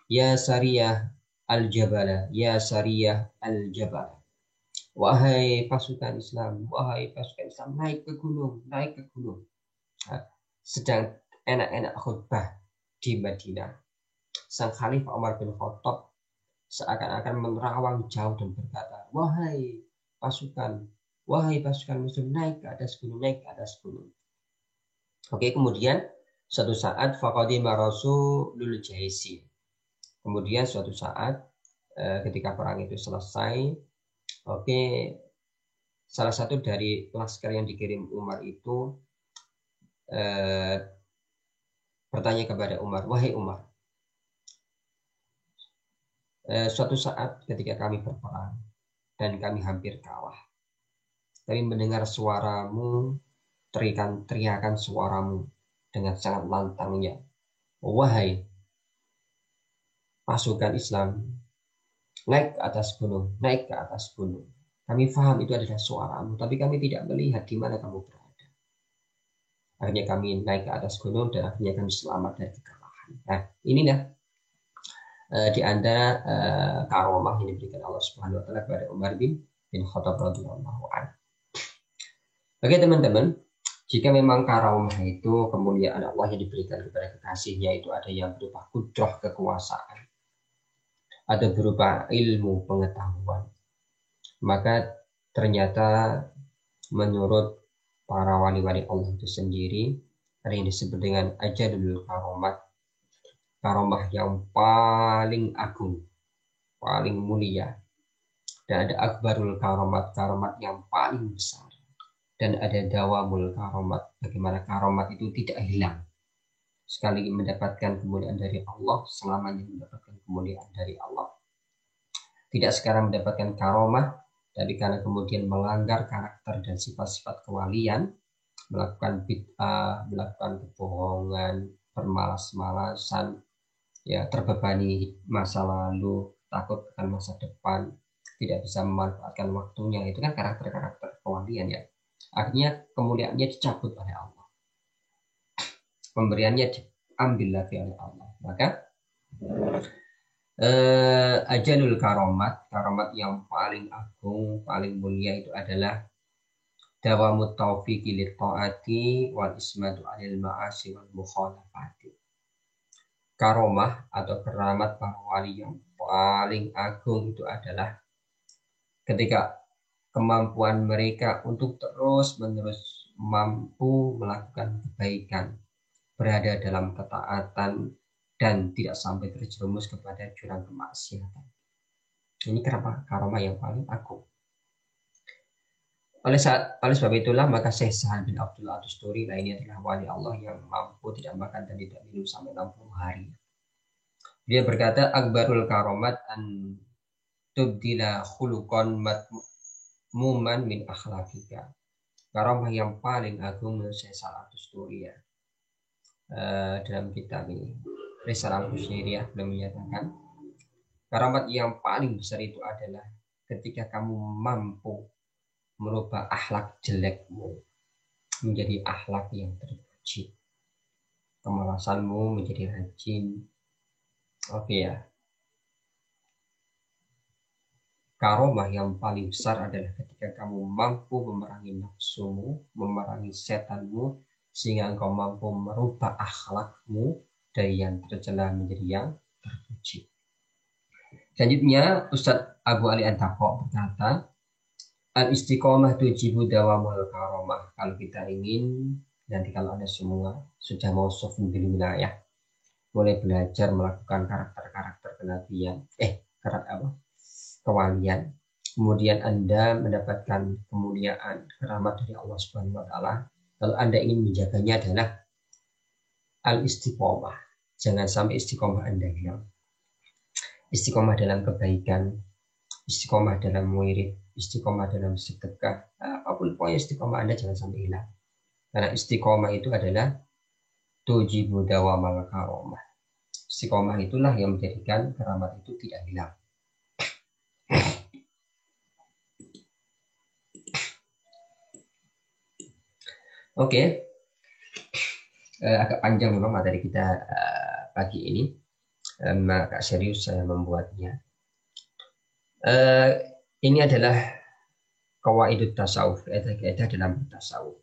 "Ya Sariyah al-Jabala, ya Sariyah al-Jabala." Wahai pasukan Islam, naik ke gunung, naik ke gunung. Nah, sedang enak-enak khutbah di Madinah, sang Khalifah Umar bin Khattab seakan-akan menerawang jauh dan berkata, wahai pasukan muslim, naik ke atas gunung, naik ke atas gunung. Oke, kemudian suatu saat faqadima Rasulul Jaisi. Kemudian suatu saat ketika perang itu selesai, oke, salah satu dari laskar yang dikirim Umar itu bertanya kepada Umar, wahai Umar, suatu saat ketika kami berperang dan kami hampir kalah, kami mendengar suaramu, teriakan suaramu dengan sangat lantangnya, wahai pasukan Islam, naik ke atas gunung, naik ke atas gunung. Kami paham itu adalah suaramu, tapi kami tidak melihat di mana kamu berada. Akhirnya kami naik ke atas gunung dan akhirnya kami selamat dari kekalahan. Nah, inilah di antara karomah yang diberikan Allah Subhanahu wa taala kepada Umar bin Khattab radhiyallahu anhu. Oke, teman-teman, jika memang karomah itu kemuliaan Allah yang diberikan kepada kekasihnya itu ada yang berupa kudrah kekuasaan, ada berupa ilmu pengetahuan, maka ternyata menurut para wali-wali Allah itu sendiri ada yang disebut dengan ajadul karomah, karomah yang paling agung, paling mulia, Dan ada akbarul karomat, karomat yang paling besar. Dan ada dawamul karomat, bagaimana karomat itu tidak hilang. Sekali mendapatkan kemuliaan dari Allah, selamanya mendapatkan kemuliaan dari Allah. Tidak sekarang mendapatkan karomah, tapi karena kemudian melanggar karakter dan sifat-sifat kewalian, melakukan bid'ah, melakukan kebohongan, bermalas-malasan, ya terbebani masa lalu, takut akan masa depan, tidak bisa memanfaatkan waktunya, itu kan karakter-karakter kewalian ya. Akhirnya kemuliaannya dicabut oleh Allah, pemberiannya diambil lagi oleh Allah. Maka ajalul karomat, karomat yang paling agung, paling mulia itu adalah dawamut taufiqi lit taati wal ismatu anil ma'asi wal mukhalafati. Karomah atau keramat para wali yang paling agung itu adalah ketika kemampuan mereka untuk terus-menerus mampu melakukan kebaikan, berada dalam ketaatan, dan tidak sampai terjerumus kepada jurang kemaksiatan. Ini karomah yang paling agung. Oleh sebab itulah maka Syekh Sa'ad bin Abdullah At-Tusturi, nah ini adalah wali Allah yang mampu tidak makan dan tidak minum sampai 60 hari. Dia berkata, akbarul karomat an tubdila khuluqan matmuman min akhlaqika. Karomah yang paling agung menurut Syekh Sa'ad At-Tusturi ya. Dalam kitab ini Risalah Al-Qusairiyah belum menyatakan karamat yang paling besar itu adalah ketika kamu mampu merubah akhlak jelekmu menjadi akhlak yang terpuji, kemalasanmu menjadi rajin. Oke ya. Karomah yang paling besar adalah ketika kamu mampu memerangi nafsumu, memerangi setanmu, sehingga engkau mampu merubah akhlakmu dari yang tercela menjadi yang terpuji. Selanjutnya Ustadz Abu Ali Antaqo berkata, al-istiqomah tujibu dawamul karomah. Kalau kita ingin, nanti kalau ada semua sudah mau sofun bil wilayah, mulai belajar melakukan karakter-karakter kenabian, kewalian. Kemudian Anda mendapatkan kemuliaan, keramat dari Allah Subhanahu wa taala. Lalu Anda ingin menjaganya adalah al-istiqomah. Jangan sampai istiqomah Anda hilang. Istiqomah dalam kebaikan, istiqomah dalam wirid, istiqomah dalam sedekah, apapun pokoknya istiqomah Anda jangan sampai hilang. Karena istiqomah itu adalah tujibu dawamal karomah. Istiqomah itulah yang menjadikan keramat itu tidak hilang. Oke. Agak panjang memang materi kita pagi ini. Agak serius saya membuatnya. Ini adalah qawaidut tasawuf, kaidah dalam tasawuf.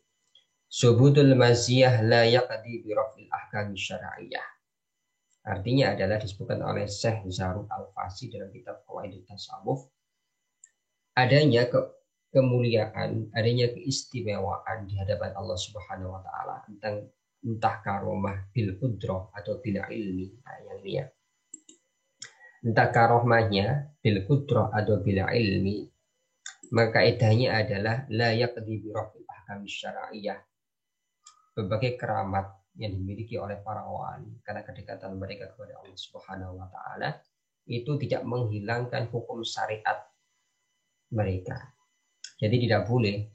Subutul maziyah la yaqdi bi raf'il ahkam syar'iyyah. Artinya adalah disebutkan oleh Syekh Zarruq Al-Fasi dalam kitab Qawaidut Tasawuf, adanya kemuliaan, adanya keistimewaan di hadapan Allah Subhanahu wa taala, entah karomah bil qudrah atau bil ilmi. Nah, yang ini ya. Entah karomahnya bil qudrah atau bil ilmi, maka kaidahnya adalah la yaqdi bi raf'il ahkam syar'iyyah. Berbagai keramat yang dimiliki oleh para wali karena kedekatan mereka kepada Allah Subhanahu wa taala itu tidak menghilangkan hukum syariat mereka. Jadi tidak boleh.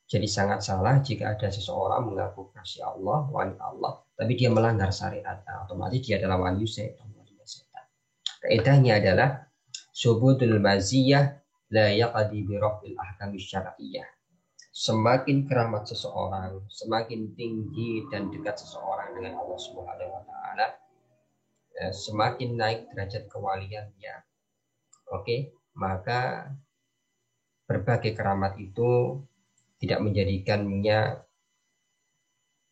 Jadi sangat salah jika ada seseorang mengaku kasih Allah, wali Allah, tapi dia melanggar syariat. Nah, otomatis dia adalah wali setan. Kaidahnya adalah subutul maziyah la yaqdi bi raf'il ahkam syar'iyyah. Semakin keramat seseorang, semakin tinggi dan dekat seseorang dengan Allah Subhanahu wa taala, semakin naik derajat kewaliannya. Oke, maka berbagai keramat itu tidak menjadikannya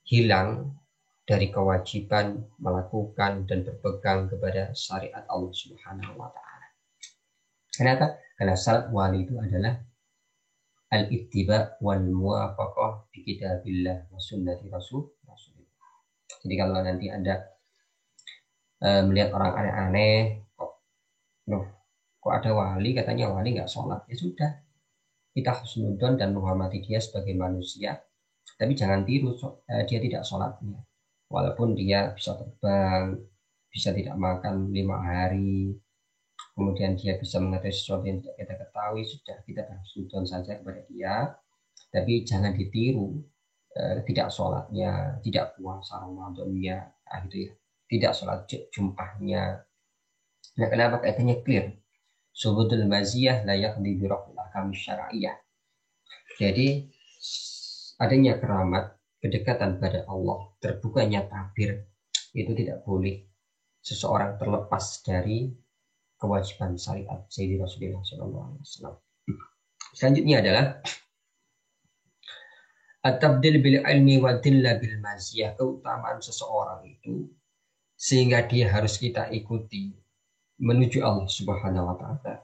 hilang dari kewajiban melakukan dan berpegang kepada syariat Allah Subhanahu wa taala. Kenapa? Karena syarat wali itu adalah al-ittiba wal muwafaqah bi kitabillah wa sunnati rasulillah. Jadi kalau nanti Anda melihat orang aneh-aneh, kok Kok ada wali katanya wali nggak sholat? Ya sudah, kita husnudon dan menghormati dia sebagai manusia, tapi jangan tiru dia tidak sholatnya. Walaupun dia bisa terbang, bisa tidak makan 5 hari, kemudian dia bisa mengetahui sesuatu yang tidak kita ketahui, sudah kita husnudon saja kepada dia, tapi jangan ditiru tidak sholatnya, tidak puasa Ramadannya, gitu ya, tidak sholat Jumatnya. Nah, kenapa kaitannya clear? Subudul maziyah layak dibirokul ahkam syara'iyah. Jadi adanya keramat, kedekatan pada Allah, terbukanya tabir, itu tidak boleh seseorang terlepas dari kewajiban syariat Sayyidina Rasulullah SAW. Selanjutnya adalah at-tabdil bil ilmi wa dilla bil maziyah, keutamaan seseorang itu sehingga dia harus kita ikuti menuju Allah Subhanahu wa taala.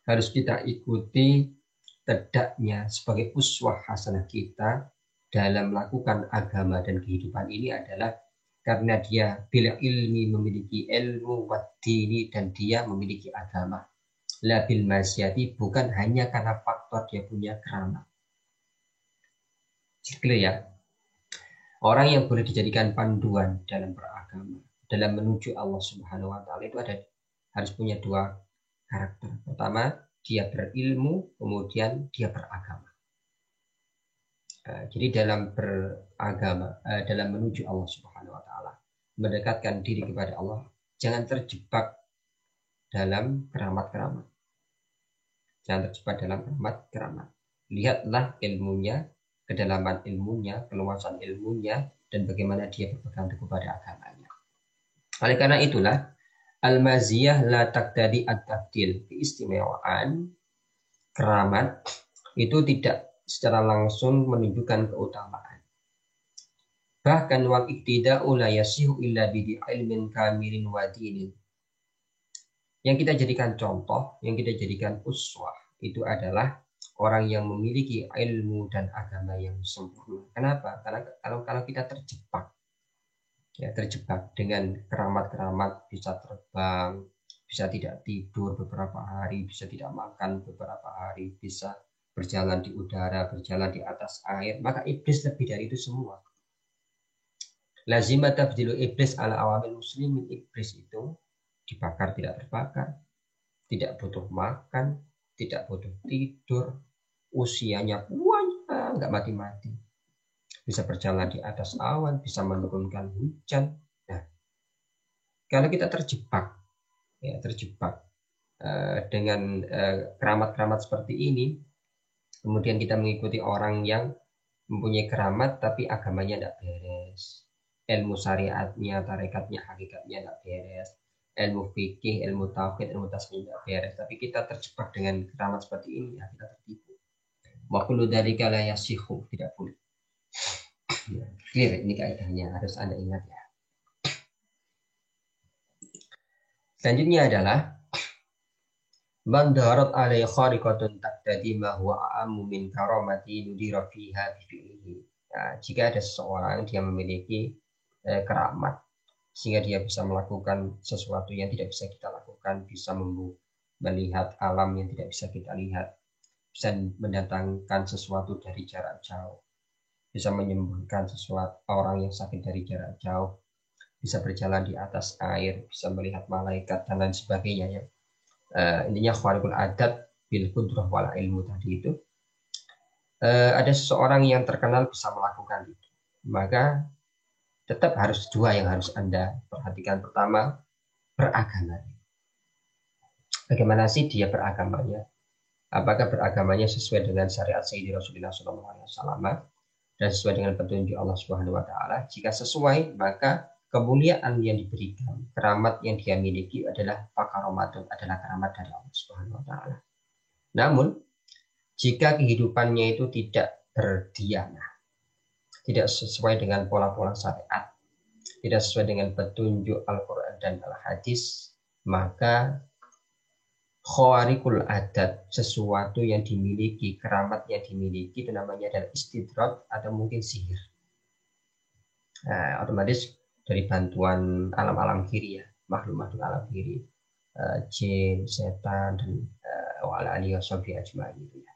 Harus kita ikuti tegaknya sebagai uswah hasanah kita dalam melakukan agama dan kehidupan ini adalah karena dia bila ilmi memiliki ilmu wadini dan dia memiliki agama. La bil masyati, bukan hanya karena faktor dia punya keramat. Clear ya? Orang yang boleh dijadikan panduan dalam beragama, dalam menuju Allah Subhanahu wa taala itu harus punya 2 karakter. Pertama, dia berilmu, kemudian dia beragama. Jadi dalam beragama, dalam menuju Allah Subhanahu wa taala, mendekatkan diri kepada Allah, jangan terjebak dalam keramat-keramat. Jangan terjebak dalam keramat-keramat. Lihatlah ilmunya, kedalaman ilmunya, keluasan ilmunya, dan bagaimana dia berpegang teguh pada agamanya. Oleh karena itulah, al-maziyah la taqtadi at-tabdil, keistimewaan keramat itu tidak secara langsung menunjukkan keutamaan. Bahkan wal iktida'u la yasihu illa bi ilmin kamilin wa dinin. Yang kita jadikan contoh, yang kita jadikan uswah itu adalah orang yang memiliki ilmu dan agama yang sempurna. Kenapa? Karena kalau kita terjebak dengan keramat-keramat, bisa terbang, bisa tidak tidur beberapa hari, bisa tidak makan beberapa hari, bisa berjalan di udara, berjalan di atas air, maka iblis lebih dari itu semua. Lazimat tabdilu iblis ala awamil muslimin, iblis itu dibakar tidak terbakar, tidak butuh makan, tidak butuh tidur, usianya banyak, nggak mati-mati, bisa berjalan di atas awan, bisa menurunkan hujan. Nah, kalau kita terjebak dengan keramat-keramat seperti ini, kemudian kita mengikuti orang yang mempunyai keramat tapi agamanya tidak beres, ilmu syariatnya, tarekatnya, hakikatnya tidak beres, ilmu fikih, ilmu tauhid, ilmu tasbih tidak beres, tapi kita terjebak dengan keramat seperti ini, ya kita tertipu. Wa kullu dzalika la yasihu, tidak boleh. Clear, ini kaidahnya harus Anda ingat ya. Selanjutnya adalah man darat alai khariqatun taqtadi ma huwa a'ammu min karamati nudira fiha bi fi'lihi. Jika ada seseorang dia memiliki keramat sehingga dia bisa melakukan sesuatu yang tidak bisa kita lakukan, bisa melihat alam yang tidak bisa kita lihat, bisa mendatangkan sesuatu dari jarak jauh, bisa menyembuhkan sesuatu orang yang sakit dari jarak jauh, bisa berjalan di atas air, bisa melihat malaikat dan lain sebagainya ya. Intinya khariqul adat bil qudrah wal ilmu tadi itu. Ada seseorang yang terkenal bisa melakukan itu, maka tetap harus 2 yang harus Anda perhatikan. Pertama, beragama. Bagaimana sih dia beragamanya? Apakah beragamanya sesuai dengan syariat Sayyidina Rasulullah SAW dan sesuai dengan petunjuk Allah Subhanahu wa taala? Jika sesuai, maka kemuliaan yang diberikan, keramat yang dia miliki adalah fakaromatun, adalah keramat dari Allah Subhanahu wa taala. Namun, jika kehidupannya itu tidak berdiamah, tidak sesuai dengan pola-pola syariat, tidak sesuai dengan petunjuk Al-Quran dan Al-Hadis, maka khawariqul adat, sesuatu yang dimiliki, keramat yang dimiliki, itu namanya adalah istidrat atau mungkin sihir. Otomatis dari bantuan alam-alam kiri ya, makhluk-makhluk alam kiri, jin, setan, dan wala alihi washabihi ajma'in gitu ya.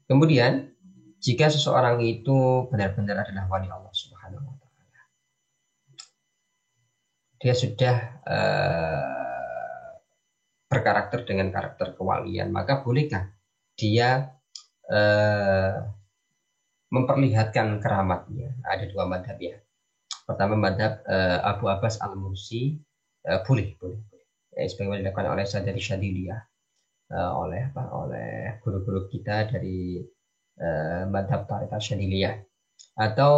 Kemudian jika seseorang itu benar-benar adalah wali Allah Subhanahu wa taala, dia sudah berkarakter dengan karakter kewalian, maka bolehkah dia memperlihatkan keramatnya? Ada dua madhab ya. Pertama madhab Abu Abbas Al-Mursi, boleh. Sebagaimana dilakukan oleh Sadari Syadiliyah, oleh guru-guru kita dari madhab Tariqah Syadiliyah. Atau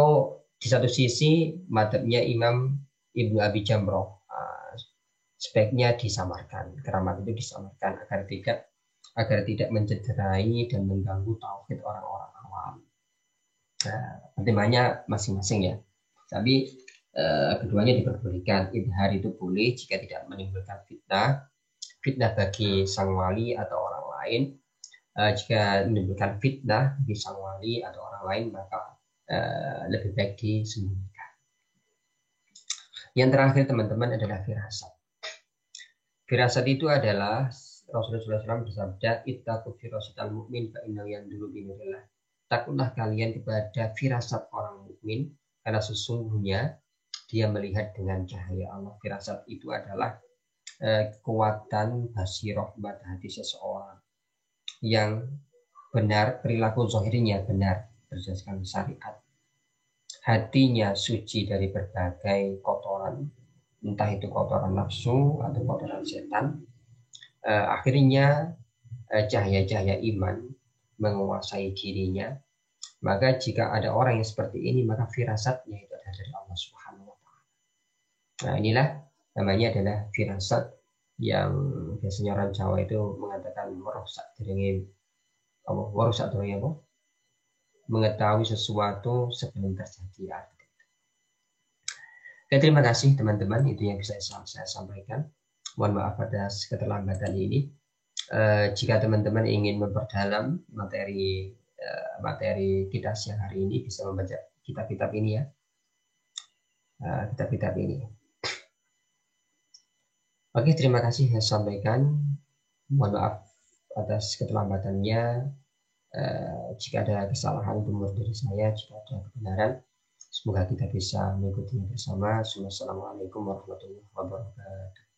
di satu sisi madhabnya Imam Ibnu Abi Jamroh, sebaiknya disamarkan, keramat itu disamarkan agar tidak mencederai dan mengganggu tauhid orang-orang awam. Pertimbangannya masing-masing ya. Tapi keduanya diperbolehkan. Idhar itu boleh jika tidak menimbulkan fitnah bagi sang wali atau orang lain. Jika menimbulkan fitnah bagi sang wali atau orang lain, maka lebih baik disembunyikan. Yang terakhir teman-teman adalah firasat. Firasat itu adalah Rasulullah SAW bersabda, "Ittaqu firasatal mu'min fa innahu yanzuru bi nurillah." Takutlah kalian kepada firasat orang mukmin, karena sesungguhnya dia melihat dengan cahaya Allah. Firasat itu adalah kekuatan basiroh pada hati seseorang yang benar, perilaku zahirnya benar berdasarkan syariat, hatinya suci dari berbagai kotoran, entah itu kotoran nafsu atau kotoran setan. Akhirnya cahaya-cahaya iman menguasai dirinya. Maka jika ada orang yang seperti ini, maka firasatnya itu adalah dari Allah Subhanahu wa taala. Nah, inilah namanya adalah firasat, yang biasanya orang Jawa itu mengatakan merusak diri apa, merusak diri apa, mengetahui sesuatu sebelum terjadi. Oke, terima kasih teman-teman, itu yang bisa saya sampaikan. Mohon maaf atas keterlambatan ini. Jika teman-teman ingin memperdalam materi kita siang hari ini, bisa membaca kitab-kitab ini ya. Kitab-kitab ini. Oke, terima kasih saya sampaikan. Mohon maaf atas keterlambatannya. Jika ada kesalahan itu menurut diri saya, jika ada kebenaran, semoga kita bisa mengikutinya bersama. Wassalamualaikum warahmatullahi wabarakatuh.